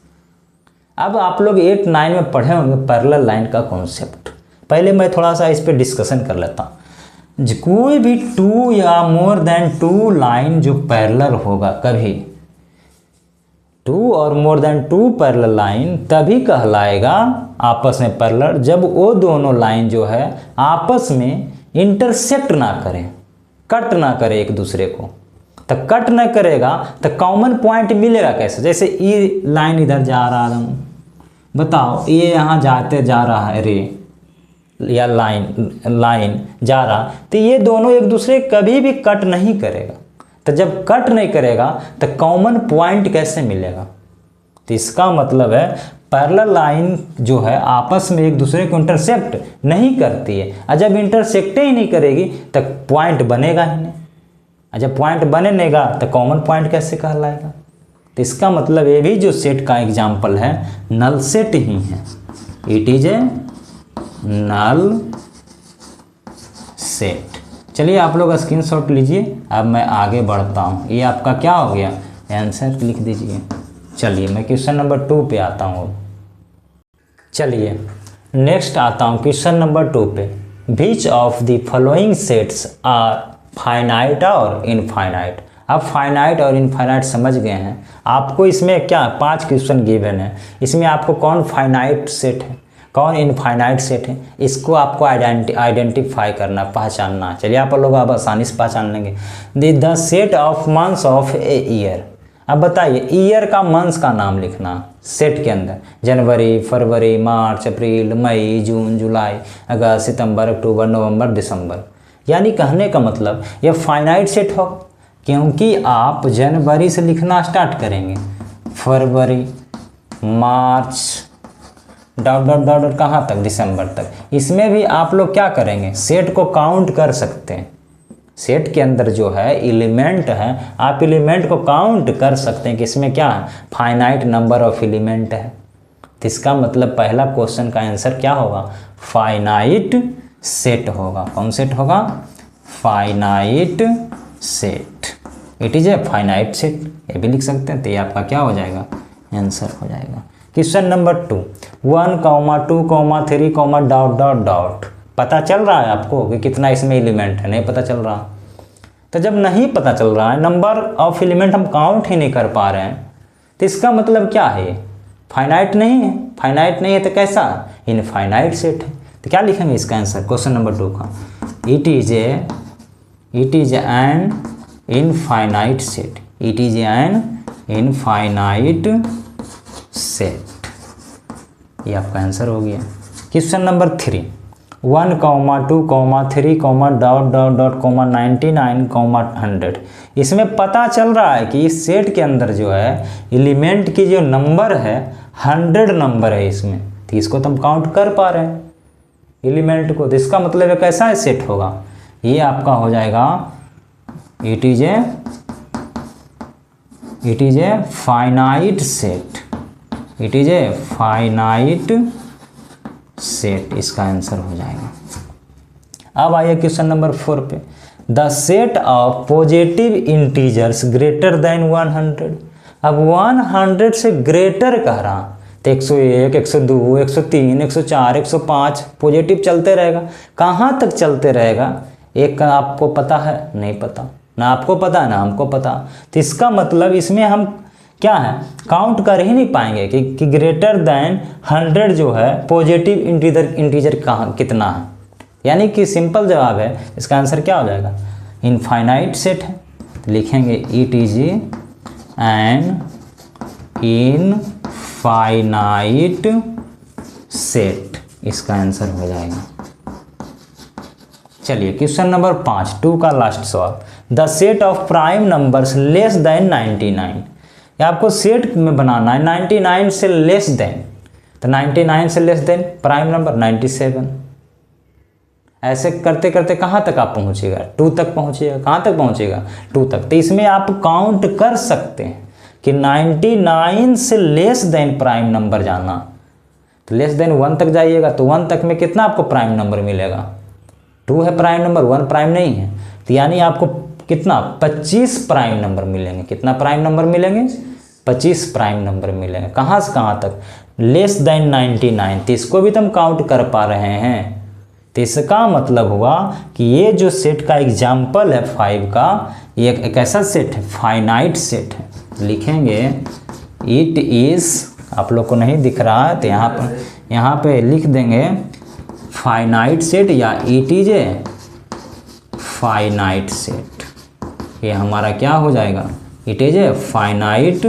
अब आप लोग 8 9 में पढ़े होंगे पैरेलल लाइन का कॉन्सेप्ट। पहले मैं थोड़ा सा इस पे डिस्कशन कर लेता हूँ। कोई भी 2 या मोर देन 2 लाइन जो पैरेलल होगा, कभी 2 और मोर देन 2 पैरेलल लाइन तभी कहलाएगा आपस में पैरेलल जब वो दोनों लाइन जो है आपस में इंटरसेक्ट ना करें, कट ना करे एक दूसरे को। तो कट ना करेगा तो कॉमन पॉइंट मिलेगा कैसे? जैसे ये लाइन इधर जा रहा है, बताओ ये यहाँ जाते जा रहा है रे, या लाइन जा रहा, तो ये दोनों एक दूसरे कभी भी कट नहीं करेगा। तो जब कट नहीं करेगा तो कॉमन पॉइंट कैसे मिलेगा? तो इसका मतलब है पैरेलल लाइन जो है आपस में एक दूसरे को इंटरसेक्ट नहीं करती है, और जब इंटरसेक्ट ही नहीं करेगी तो पॉइंट बनेगा ही नहीं, और जब पॉइंट बनेगा तो कॉमन पॉइंट कैसे कहलाएगा? तो इसका मतलब ये भी जो सेट का एग्जाम्पल है नल सेट ही है। It is a null set. चलिए आप लोग स्क्रीनशॉट लीजिए, अब मैं आगे बढ़ता हूँ। ये आपका क्या हो गया, आंसर लिख दीजिए। चलिए मैं क्वेश्चन नंबर 2 पे आता हूँ। चलिए नेक्स्ट आता हूँ क्वेश्चन नंबर 2 पे। Which of the following sets are finite और इनफाइनाइट? आप फाइनाइट और इनफाइनाइट समझ गए हैं। आपको इसमें क्या 5 क्वेश्चन गिवन है, इसमें आपको कौन फाइनाइट सेट है कौन इनफाइनाइट सेट है, इसको आपको आइडेंटिफाई करना, पहचानना। चलिए आप लोग आप आसानी से पहचान लेंगे। The set of months of a year. अब बताइए ईयर का मंथ्स का नाम लिखना सेट के अंदर, जनवरी, फरवरी, मार्च, अप्रैल, मई, जून, जुलाई, अगस्त, सितंबर, अक्टूबर, नवंबर, दिसंबर। यानी कहने का मतलब यह फाइनाइट सेट हो, क्योंकि आप जनवरी से लिखना स्टार्ट करेंगे, फरवरी, मार्च, डॉट डॉट डॉट डॉट कहाँ तक, दिसंबर तक। इसमें भी आप लोग क्या करेंगे, सेट को काउंट कर सकते हैं। सेट के अंदर जो है एलिमेंट है, आप एलिमेंट को काउंट कर सकते हैं कि इसमें क्या है, फाइनाइट नंबर ऑफ एलिमेंट है। तो इसका मतलब पहला क्वेश्चन का आंसर क्या होगा, फाइनाइट सेट होगा। कौन सेट होगा, finite set. It is a finite set, ये भी लिख सकते हैं। तो ये आपका क्या हो जाएगा, आंसर हो जाएगा। Question number 2, 1, 2, 3, dot dot dot. पता चल रहा है आपको कि कितना इसमें एलिमेंट है? नहीं पता चल रहा। तो जब नहीं पता चल रहा है, नंबर ऑफ एलिमेंट हम काउंट ही नहीं कर पा रहे हैं, तो इसका मतलब क्या है, फाइनाइट नहीं है। फाइनाइट नहीं है तो कैसा, इनफाइनाइट सेट है। तो क्या लिखेंगे इसका आंसर क्वेश्चन नंबर 2 का, it is an infinite set. It is an infinite set. ये आपका आंसर हो गया। Question number 3, 1, 2, 3, dot dot dot 99, 100। इसमें पता चल रहा है कि इस सेट के अंदर जो है एलिमेंट की जो नंबर है 100 नंबर है इसमें। तो इसको तो हम काउंट कर पा रहे हैं एलिमेंट को। तो इसका मतलब है कैसा सेट होगा, ये आपका हो जाएगा it is a finite set. It is a finite set, इसका आंसर हो जाएगा। अब आइए क्वेश्चन नंबर 4 पे। The set of positive integers greater than 100। अब 100 से ग्रेटर कह रहा, तो 101, 102, 103, 104, 105 पॉजिटिव चलते रहेगा। कहाँ तक चलते रहेगा, एक का आपको पता है, नहीं पता, ना आपको पता है ना हमको पता। तो इसका मतलब इसमें हम क्या है, काउंट कर ही नहीं पाएंगे कि ग्रेटर देन 100 जो है पॉजिटिव इंटीजर कहाँ कितना है। यानी कि सिंपल जवाब है, इसका आंसर क्या हो जाएगा, इनफाइनाइट सेट है। तो लिखेंगे it is an infinite set, इसका आंसर हो जाएगा। चलिए क्वेश्चन नंबर 5, 2 का लास्ट सवाल। The set of prime numbers less than 99। आपको सेट में बनाना है 99 से लेस देन। तो 99 से लेस देन प्राइम नंबर 97। ऐसे करते करते कहाँ तक आप पहुँचेगा, 2 तक पहुँचेगा। कहाँ तक पहुँचेगा, 2 तक। तो इसमें आप काउंट कर सकते हैं कि 99 से लेस देन प्राइम नंबर जाना। तो लेस देन 1 तक जाइएगा, तो 1 तक में कितना आपको प्राइम नंबर मिलेगा, 2 है प्राइम नंबर, 1 प्राइम नहीं है। तो यानी आपको कितना 25 प्राइम नंबर मिलेंगे। कितना प्राइम नंबर मिलेंगे, 25 प्राइम नंबर मिलेंगे। कहाँ से कहाँ तक, लेस देन 99। तो इसको भी तो हम काउंट कर पा रहे हैं। तो इसका मतलब हुआ कि ये जो सेट का एग्जाम्पल है 5 का, ये एक ऐसा सेट है, फाइनाइट सेट है। लिखेंगे इट इज़, आप लोग को नहीं दिख रहा है तो यहाँ पे लिख देंगे फाइनाइट सेट या it is a finite set. ये हमारा क्या हो जाएगा, it is a finite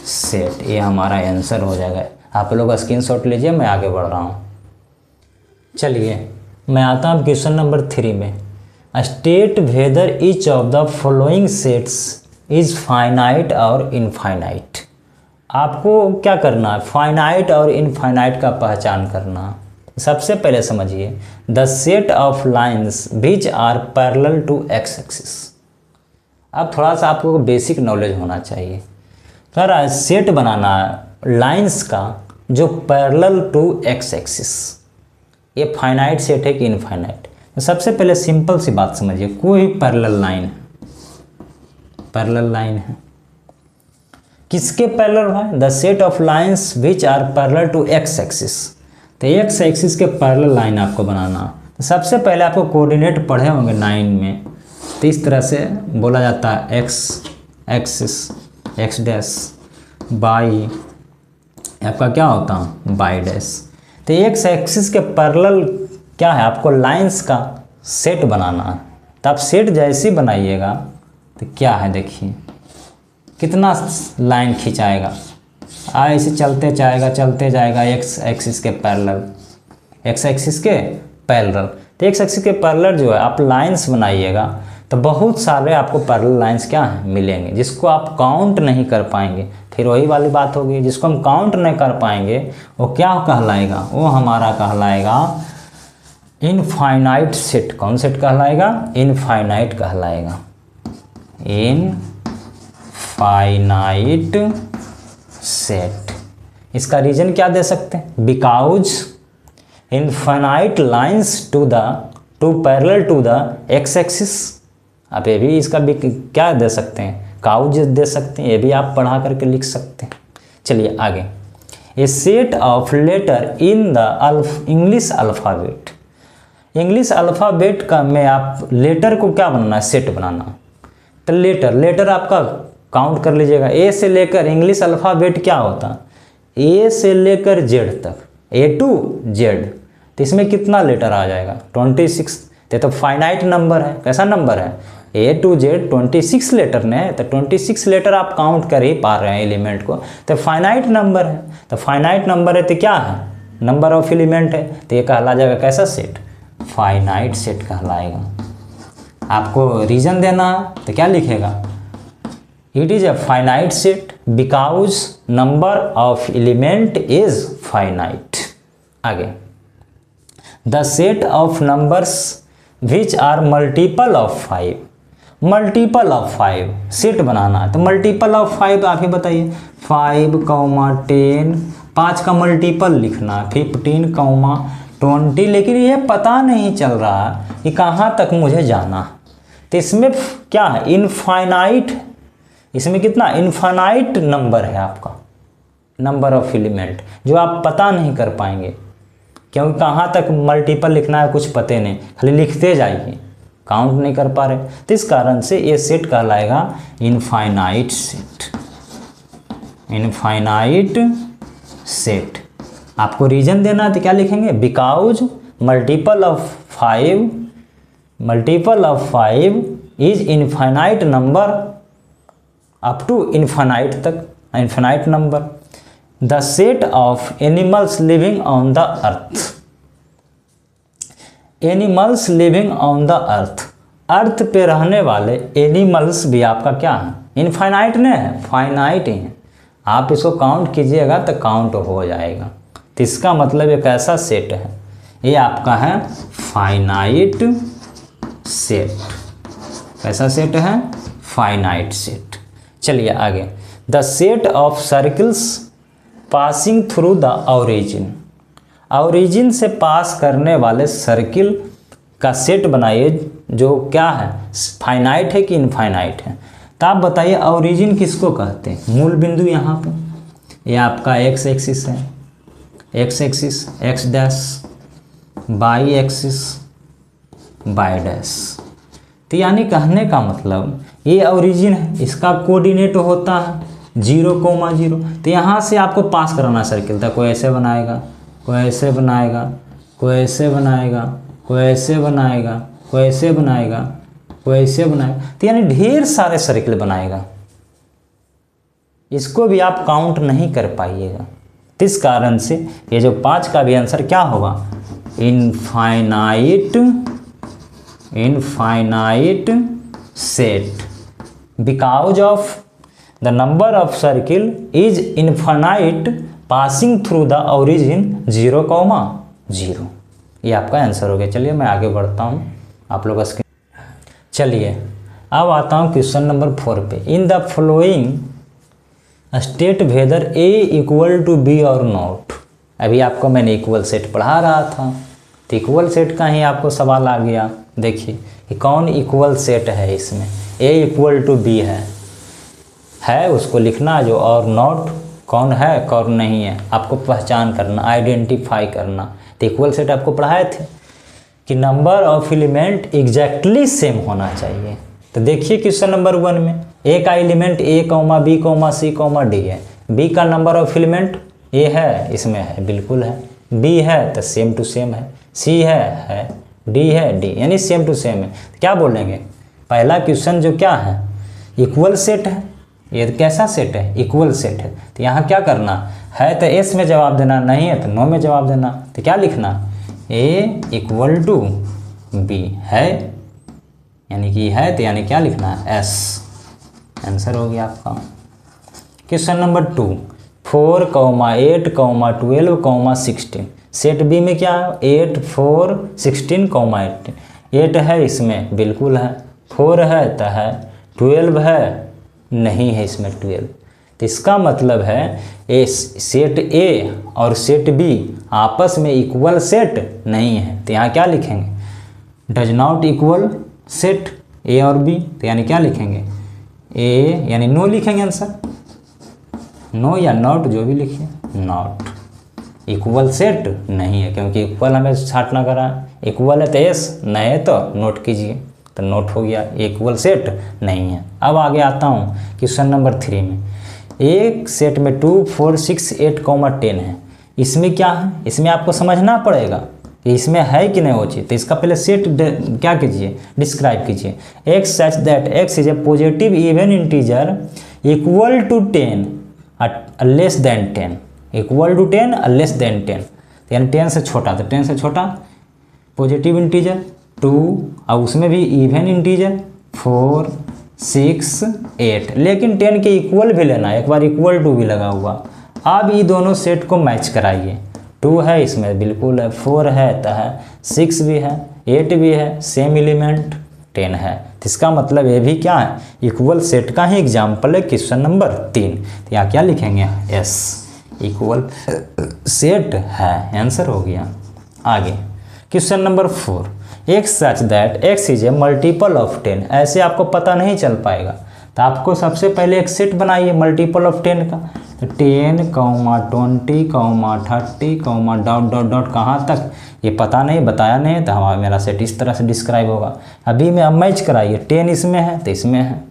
set. ये हमारा आंसर हो जाएगा। आप लोग स्क्रीनशॉट लीजिए, मैं आगे बढ़ रहा हूँ। चलिए मैं आता हूँ क्वेश्चन नंबर 3 में। State whether each of the following sets is finite और इनफाइनाइट। आपको क्या करना है, फाइनाइट और इनफाइनाइट का पहचान करना। सबसे पहले समझिए, the set of lines which are parallel to X axis. अब थोड़ा सा आपको बेसिक नॉलेज होना चाहिए। सर सेट बनाना लाइंस का जो पैरेलल टू एक्स एक्सिस, ये फाइनाइट सेट है कि इनफाइनाइट। तो सबसे पहले सिंपल सी बात समझिए, कोई पैरेलल लाइन है, पैरेलल लाइन है, किसके पैरेलल है? The set of lines which are parallel to X axis. तो एक्स एक्सिस के पैरेलल लाइन आपको बनाना। तो सबसे पहले आपको कोऑर्डिनेट पढ़े होंगे 9 में, तो इस तरह से बोला जाता है x axis, x dash, by आपका क्या होता है बाई डैश। तो एक्स एक्सिस के पैरेलल क्या है, आपको लाइंस का सेट बनाना है। तो आप सेट जैसे ही बनाइएगा तो क्या है, देखिए कितना लाइन खिंचाएगा, ऐसे चलते जाएगा एक्स एक्सिस के पैरेलल, एक्स एक्सिस के पैरेलल। तो एक्स एक्सिस के पैरेलल जो है आप लाइंस बनाइएगा तो बहुत सारे आपको पैरेलल लाइंस क्या हैं मिलेंगे, जिसको आप काउंट नहीं कर पाएंगे। फिर वही वाली बात होगी, जिसको हम काउंट नहीं कर पाएंगे वो क्या कहलाएगा, वो हमारा कहलाएगा इनफाइनाइट सेट। कौन सेट कहलाएगा? इनफाइनाइट कहलाएगा, इनफाइनाइट सेट। इसका रीजन क्या दे सकते हैं? Because infinite lines to parallel to the X axis. आप ये भी इसका भी क्या दे सकते हैं, काउज दे सकते हैं, ये भी आप पढ़ा करके लिख सकते हैं। चलिए आगे, a set of letter in the English alphabet. English alphabet का में आप लेटर को क्या बनाना है, सेट बनाना। तो लेटर आपका काउंट कर लीजिएगा, ए से लेकर इंग्लिश अल्फ़ाबेट क्या होता है, ए से लेकर जेड तक, ए टू जेड। तो इसमें कितना लेटर आ जाएगा? 26। तो फाइनाइट नंबर है। कैसा नंबर है? ए टू जेड 26 लेटर ने, तो 26 लेटर आप काउंट कर ही पा रहे हैं एलिमेंट को, तो फाइनाइट नंबर है। तो फाइनाइट नंबर है तो क्या है, नंबर ऑफ एलिमेंट है, तो ये कहला जाएगा कैसा सेट, फाइनाइट सेट कहलाएगा। आपको रीजन देना तो क्या लिखेगा, it is a finite set because number of element is finite. आगे, the set of numbers which are multiple of 5। Multiple of 5 set बनाना है, तो मल्टीपल ऑफ 5 आप ही बताइए, 5, 10, 5 का मल्टीपल लिखना, 15, 20। लेकिन ये पता नहीं चल रहा कि कहाँ तक मुझे जाना। तो इसमें क्या है, इनफाइनाइट। इसमें कितना इनफाइनाइट नंबर है आपका, नंबर ऑफ एलिमेंट, जो आप पता नहीं कर पाएंगे, क्योंकि कहाँ तक मल्टीपल लिखना है कुछ पते नहीं, खाली लिखते जाइए, काउंट नहीं कर पा रहे। तो इस कारण से ये सेट कहलाएगा इनफाइनाइट सेट, इनफाइनाइट सेट। आपको रीजन देना है तो क्या लिखेंगे, because multiple of 5 is infinite number up to infinite तक, infinite number. The set of animals living on the earth. Animals living on the earth पे रहने वाले एनिमल्स भी आपका क्या है, इनफाइनाइट नहीं है, फाइनाइट है। आप इसको काउंट कीजिएगा तो काउंट हो जाएगा। तो इसका मतलब एक ऐसा सेट है, ये आपका है फाइनाइट सेट। कैसा सेट है, फाइनाइट सेट। चलिए आगे, the set of circles passing through the origin. Origin से पास करने वाले सर्किल का सेट बनाइए, जो क्या है, फाइनाइट है कि इनफाइनाइट है। तो आप बताइए ओरिजिन किसको कहते हैं, मूल बिंदु यहाँ पर, ये आपका एक्स एक्सिस है, x axis x dash, by axis by dash. तो यानी कहने का मतलब ये ओरिजिन है, इसका कोऑर्डिनेट होता है 0,0। तो यहाँ से आपको पास कराना सर्किल था, कोई ऐसे बनाएगा, कोई ऐसे बनाएगा, कोई ऐसे बनाएगा, कोई ऐसे बनाएगा, कोई ऐसे बनाएगा, कोई ऐसे बनाएगा। तो यानी ढेर सारे सर्किल बनाएगा, इसको भी आप काउंट नहीं कर पाइएगा। इस कारण से ये जो 5 का भी आंसर क्या होगा, infinite set because of the number of circle is infinite passing through the origin 0, 0। ये आपका आंसर हो गया। चलिए मैं आगे बढ़ता हूँ, आप लोग स्क्रीन। चलिए अब आता हूँ क्वेश्चन नंबर 4 पे। In the following state whether A equal to B और नॉट। अभी आपको मैंने इक्वल सेट पढ़ा रहा था, तो इक्वल सेट का ही आपको सवाल आ गया। देखिए कि कौन इक्वल सेट है, इसमें ए इक्वल टू बी है उसको लिखना, जो और नॉट कौन है कौन नहीं है आपको पहचान करना, आइडेंटिफाई करना। तो इक्वल सेट आपको पढ़ाए थे कि number of element exactly same होना चाहिए। तो देखिए क्वेश्चन नंबर 1 में ए का element A, B, C, D है। बी का नंबर ऑफ एलिमेंट ए है, इसमें है, बिल्कुल है। बी है तो सेम टू सेम है। सी है, डी है, डी यानी सेम टू सेम है। तो क्या बोलेंगे, पहला क्वेश्चन जो क्या है, इक्वल सेट है। ये कैसा सेट है, इक्वल सेट है। तो यहाँ क्या करना है, तो एस में जवाब देना, नहीं है तो नो में जवाब देना। तो क्या लिखना, ए इक्वल टू बी है, यानी कि है तो यानी क्या लिखना है, एस। आंसर हो गया आपका। Question number 2 4, 8, 12, 16। सेट बी में क्या है, 8, 4, 16, 18। 8 है इसमें, बिल्कुल है। 4 है तो है, 12 है, नहीं है इसमें 12। तो इसका मतलब है ए सेट ए और सेट बी आपस में इक्वल सेट नहीं है। तो यहाँ क्या लिखेंगे, does not equal set A और बी। तो यानी क्या लिखेंगे, ए यानी नो लिखेंगे आंसर, नो या नॉट जो भी लिखिए, नॉट इक्वल सेट नहीं है, क्योंकि इक्वल हमें छाटना करा। इक्वल है तो एस, नहीं है तो नोट कीजिए, तो नोट हो गया, इक्वल सेट नहीं है। अब आगे आता हूँ क्वेश्चन नंबर 3 में। एक सेट में 2, 4, 6, 8, 10 है। इसमें क्या है, इसमें आपको समझना पड़ेगा कि इसमें है कि नहीं वो चीज़। तो इसका पहले सेट क्या कीजिए, डिस्क्राइब कीजिए। X such that X is a positive even integer equal to 10 less than 10, equal to 10 less than 10, यानी 10 से छोटा। तो 10 से छोटा पॉजिटिव इंटीजर 2, और उसमें भी इवन इंटीजर 4, 6, 8, लेकिन 10 के इक्वल भी लेना है, एक बार इक्वल टू भी लगा हुआ। अब ये दोनों सेट को मैच कराइए। 2 है इसमें, बिल्कुल है। 4 है तो है, 6 भी है, 8 भी है, सेम एलिमेंट 10 है। तो इसका मतलब ये भी क्या है, इक्वल सेट का ही एग्जाम्पल है क्वेश्चन नंबर 3। तो यहाँ क्या लिखेंगे, एस इक्वल सेट है। आंसर हो गया। आगे question number 4 x such that X is A multiple of 10। ऐसे आपको पता नहीं चल पाएगा, तो आपको सबसे पहले एक सेट बनाइए मल्टीपल ऑफ 10 का। तो 10, 20, 30, डॉट डॉट डॉट कहाँ तक ये पता नहीं, बताया नहीं, तो हमारा मेरा सेट इस तरह से डिस्क्राइब होगा। अभी में अब मैच कराइए, 10 इसमें है तो इसमें है,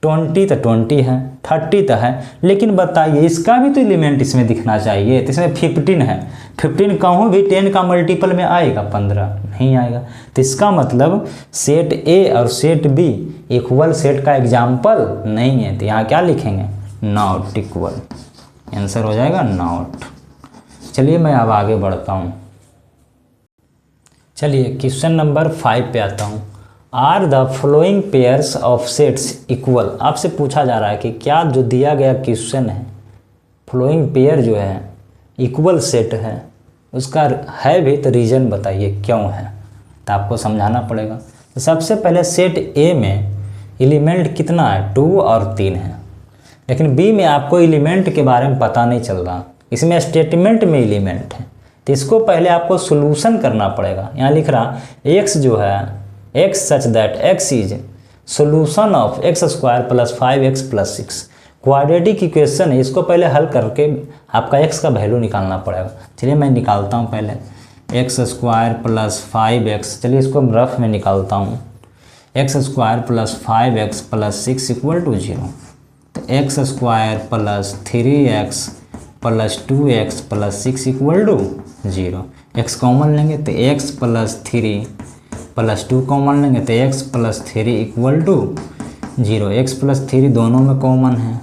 20 तो 20 है, 30 तो है, लेकिन बताइए इसका भी तो एलिमेंट इसमें दिखना चाहिए। तो इसमें 15 है, 15 कहूँ भी 10 का मल्टीपल में आएगा, 15 नहीं आएगा। तो इसका मतलब सेट ए और सेट बी इक्वल सेट का एग्जाम्पल नहीं है। तो यहाँ क्या लिखेंगे, नॉट इक्वल। आंसर हो जाएगा नॉट। चलिए मैं अब आगे बढ़ता हूँ। चलिए क्वेश्चन नंबर 5 पे आता हूँ। Are the following pairs of sets equal. आपसे पूछा जा रहा है कि क्या जो दिया गया क्वेश्चन है, फ्लोइंग पेयर जो है इक्वल सेट है, उसका है भी तो रीज़न बताइए क्यों है। तो आपको समझाना पड़ेगा। तो सबसे पहले सेट ए में एलिमेंट कितना है, 2 और 3 है, लेकिन बी में आपको एलिमेंट के बारे में पता नहीं चल रहा। इसमें स्टेटमेंट में एलिमेंट है, तो इसको पहले आपको सोल्यूशन करना पड़ेगा। यहाँ लिख रहा एक्स जो है, x such that X is solution of x square plus 5x plus 6। Quadratic equation है, इसको पहले हल करके आपका x का वैल्यू निकालना पड़ेगा। चलिए मैं निकालता हूँ पहले, एक्स स्क्वायर प्लस 5x, चलिए इसको रफ में निकालता हूँ। X square plus 5x plus 6 equal to 0। तो X square plus 3x plus 2x plus 6 equal to 0। X common लेंगे तो x प्लस 3 प्लस 2 कॉमन लेंगे तो x plus 3 equal to 0। x plus 3 दोनों में कॉमन है,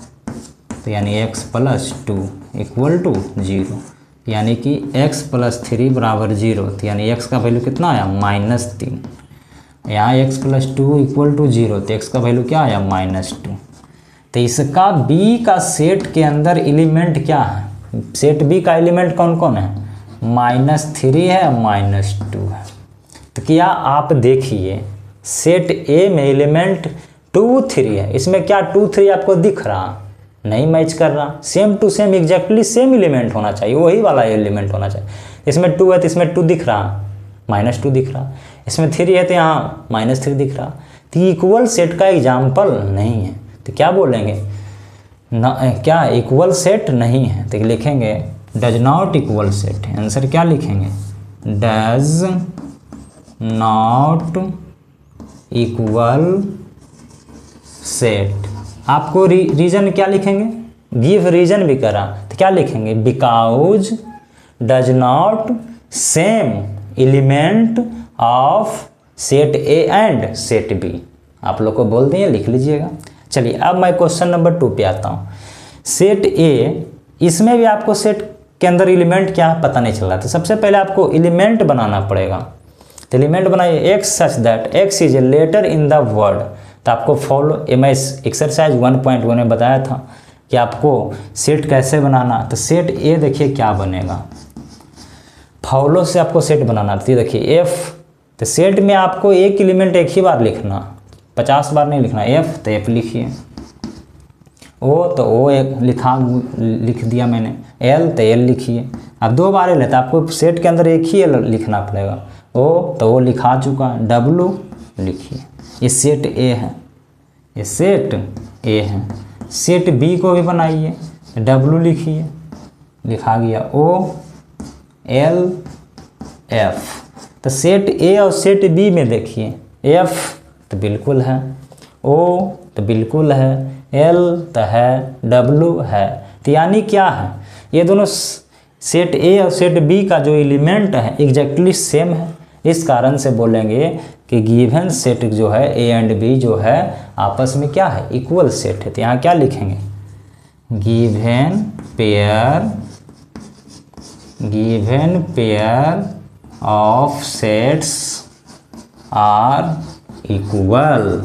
तो यानी x प्लस 2 इक्वल टू 0। यानी कि x + 3 = 0, तो यानी x का वैल्यू कितना आया -3। यहाँ x + 2 = 0, तो x का वैल्यू क्या आया -2। तो इसका b का सेट के अंदर एलिमेंट क्या है, सेट b का एलिमेंट कौन कौन है, -3 है, -2 है। तो क्या आप देखिए सेट A में एलिमेंट 2 3 है, इसमें क्या 2 3 आपको दिख रहा, नहीं मैच कर रहा। Same to same exactly same element होना चाहिए, वही वाला एलिमेंट होना चाहिए। इसमें 2 है तो इसमें 2 दिख रहा, -2 दिख रहा। इसमें 3 है तो यहाँ -3 दिख रहा। तो इक्वल सेट का एग्जाम्पल नहीं है, तो क्या बोलेंगे ना, क्या इक्वल सेट नहीं है, तो लिखेंगे does not equal set. Answer क्या लिखेंगे, डज नॉट इक्वल सेट। आपको रीजन क्या लिखेंगे, गिव रीजन भी करा, तो क्या लिखेंगे, because does not same element of set A and set B. आप लोग को बोल दिए, लिख लीजिएगा। चलिए अब मैं क्वेश्चन नंबर 2 पे आता हूँ। सेट ए, इसमें भी आपको सेट के अंदर एलिमेंट क्या पता नहीं चल रहा, तो सबसे पहले आपको एलिमेंट बनाना पड़ेगा। तो एलिमेंट बनाइए, X such that X is a letter in the word. तो आपको फॉलो मैं एक्सरसाइज 1.1 में बताया था कि आपको सेट कैसे बनाना। तो सेट ए देखिए क्या बनेगा, फॉलो से आपको सेट बनाना। तो देखिए एफ, तो सेट में आपको एक एलिमेंट एक ही बार लिखना, 50 बार नहीं लिखना। एफ तो एफ लिखिए, ओ तो ओ एक लिख दिया मैंने, एल तो एल लिखिए। अब 2 बार लेता, आपको सेट के अंदर एक ही लिखना पड़ेगा। ओ तो ओ लिखा चुका, डब्लू लिखिए। ये सेट ए है, ये सेट ए है। सेट बी को भी बनाइए, डब्लू लिखिए, लिखा गया ओ एल एफ। तो सेट ए और सेट बी में देखिए, एफ तो बिल्कुल है, ओ तो बिल्कुल है, एल तो है, डब्लू है। तो यानी क्या है, ये दोनों सेट ए और सेट बी का जो एलिमेंट है एग्जैक्टली सेम है। इस कारण से बोलेंगे कि गिवन सेट जो है ए एंड बी जो है आपस में क्या है, इक्वल सेट है। तो यहाँ क्या लिखेंगे, given pair of sets are equal.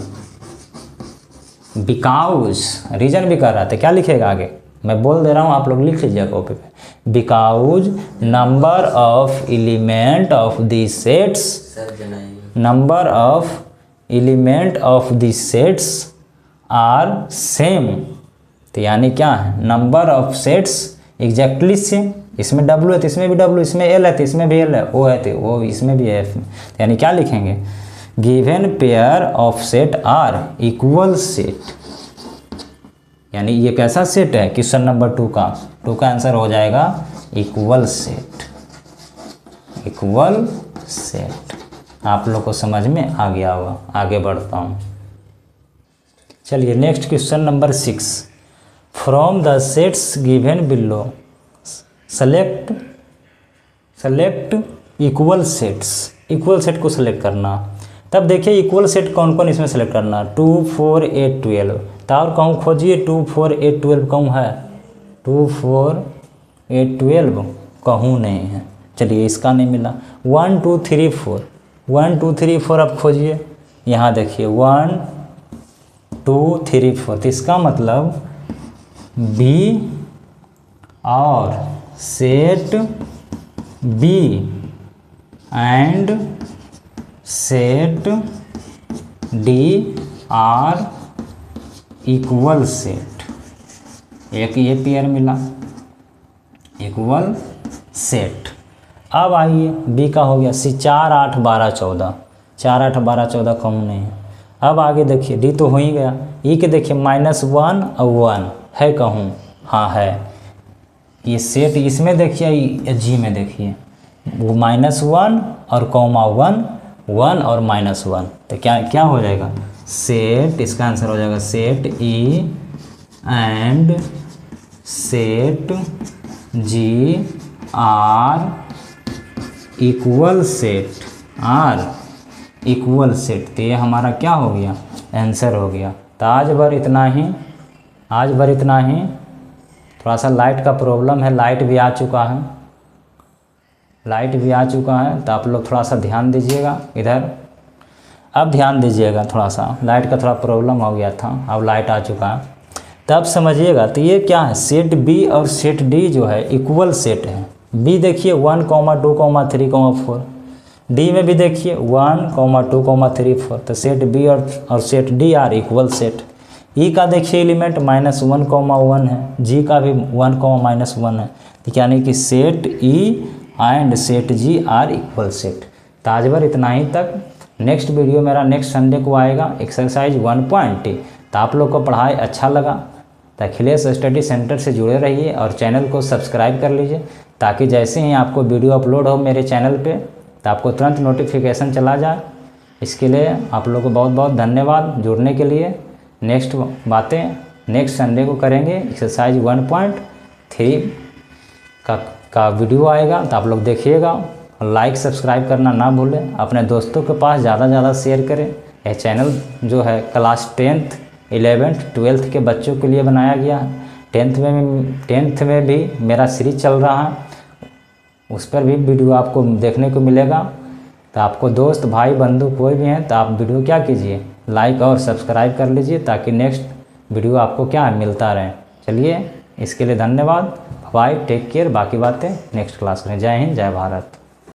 Because reason भी कर रहा था, क्या लिखेगा आगे, मैं बोल दे रहा हूँ, आप लोग लिख लीजिए कॉपी पे। Because number of element of the sets, number of element of the sets are same. तो यानी क्या है, number of sets exactly same. इसमें डब्लू है तो इसमें भी डब्लू, इसमें एल है तो इसमें भी एल है, ओ है तो ओ इसमें भी एफ। यानी क्या लिखेंगे, given pair of set are equal set. यानी ये कैसा सेट है, क्वेश्चन नंबर 2 का आंसर हो जाएगा इक्वल सेट, इक्वल सेट। आप लोग को समझ में आ गया होगा। आगे बढ़ता हूँ, चलिए next question number 6। From the sets given below select equal sets. Equal set को सेलेक्ट करना। तब देखिए इक्वल सेट कौन कौन इसमें सेलेक्ट करना, 2 4 8 12। तो और कहूँ खोजिए 2 4 8 12 कहूँ है, 2 4 8 12 कहूँ नहीं है। चलिए इसका नहीं मिला, 1 2 3 4, 1 2 3 4 आप खोजिए। यहाँ देखिए 1 2 3 4। तो इसका मतलब बी और set B and set D are equal set. एक ये पेयर मिला, इक्वल सेट। अब आइए बी का हो गया, सी 4 8 12 14, 4 8 12 14 कम नहीं है। अब आगे देखिए डी तो हो ही गया। ई के देखिए -1 और 1 है कहूँ, हाँ है। ये सेट इसमें देखिए, जी में देखिए वो -1 और कॉमा 1 1 और -1। तो क्या हो जाएगा, सेट, इसका आंसर हो जाएगा set E and set G are equal set, are equal set. तो ये हमारा क्या हो गया, आंसर हो गया। तो आज भर इतना ही। थोड़ा सा लाइट का प्रॉब्लम है, लाइट भी आ चुका है। लाइट भी आ चुका है, तो आप लोग थोड़ा सा ध्यान दीजिएगा इधर। अब ध्यान दीजिएगा, थोड़ा सा लाइट का थोड़ा प्रॉब्लम हो गया था, अब लाइट आ चुका है। तब समझिएगा, तो ये क्या है, सेट बी और सेट डी जो है इक्वल सेट है। बी देखिए 1, 2, 3, 4। डी में भी देखिए 1, 2, 3, 4। तो सेट बी और set D are equal set. E का देखिए एलिमेंट -1, 1 है, जी का भी 1, -1 है। तो यानी कि set E and set G are equal set. तो आज भर इतना ही तक। नेक्स्ट वीडियो मेरा नेक्स्ट संडे को आएगा, एक्सरसाइज 1.2। तो आप लोग को पढ़ाई अच्छा लगा तो अखिलेश स्टडी सेंटर से जुड़े रहिए और चैनल को सब्सक्राइब कर लीजिए, ताकि जैसे ही आपको वीडियो अपलोड हो मेरे चैनल पे तो आपको तुरंत नोटिफिकेशन चला जाए। इसके लिए आप लोग को बहुत बहुत धन्यवाद जुड़ने के लिए। नेक्स्ट बातें नेक्स्ट संडे को करेंगे। एक्सरसाइज 1.3 का वीडियो आएगा, तो आप लोग देखिएगा। लाइक सब्सक्राइब करना ना भूलें। अपने दोस्तों के पास ज़्यादा शेयर करें। यह चैनल जो है क्लास 10th 11th 12th के बच्चों के लिए बनाया गया है। 10th में भी मेरा सीरीज चल रहा है, उस पर भी वीडियो आपको देखने को मिलेगा। तो आपको दोस्त भाई बंधु कोई भी हैं तो आप वीडियो क्या कीजिए, लाइक और सब्सक्राइब कर लीजिए, ताकि नेक्स्ट वीडियो आपको क्या है मिलता रहे। चलिए, इसके लिए धन्यवाद। Bye, take care. बाकी बातें नेक्स्ट क्लास में। जय हिंद, जय भारत।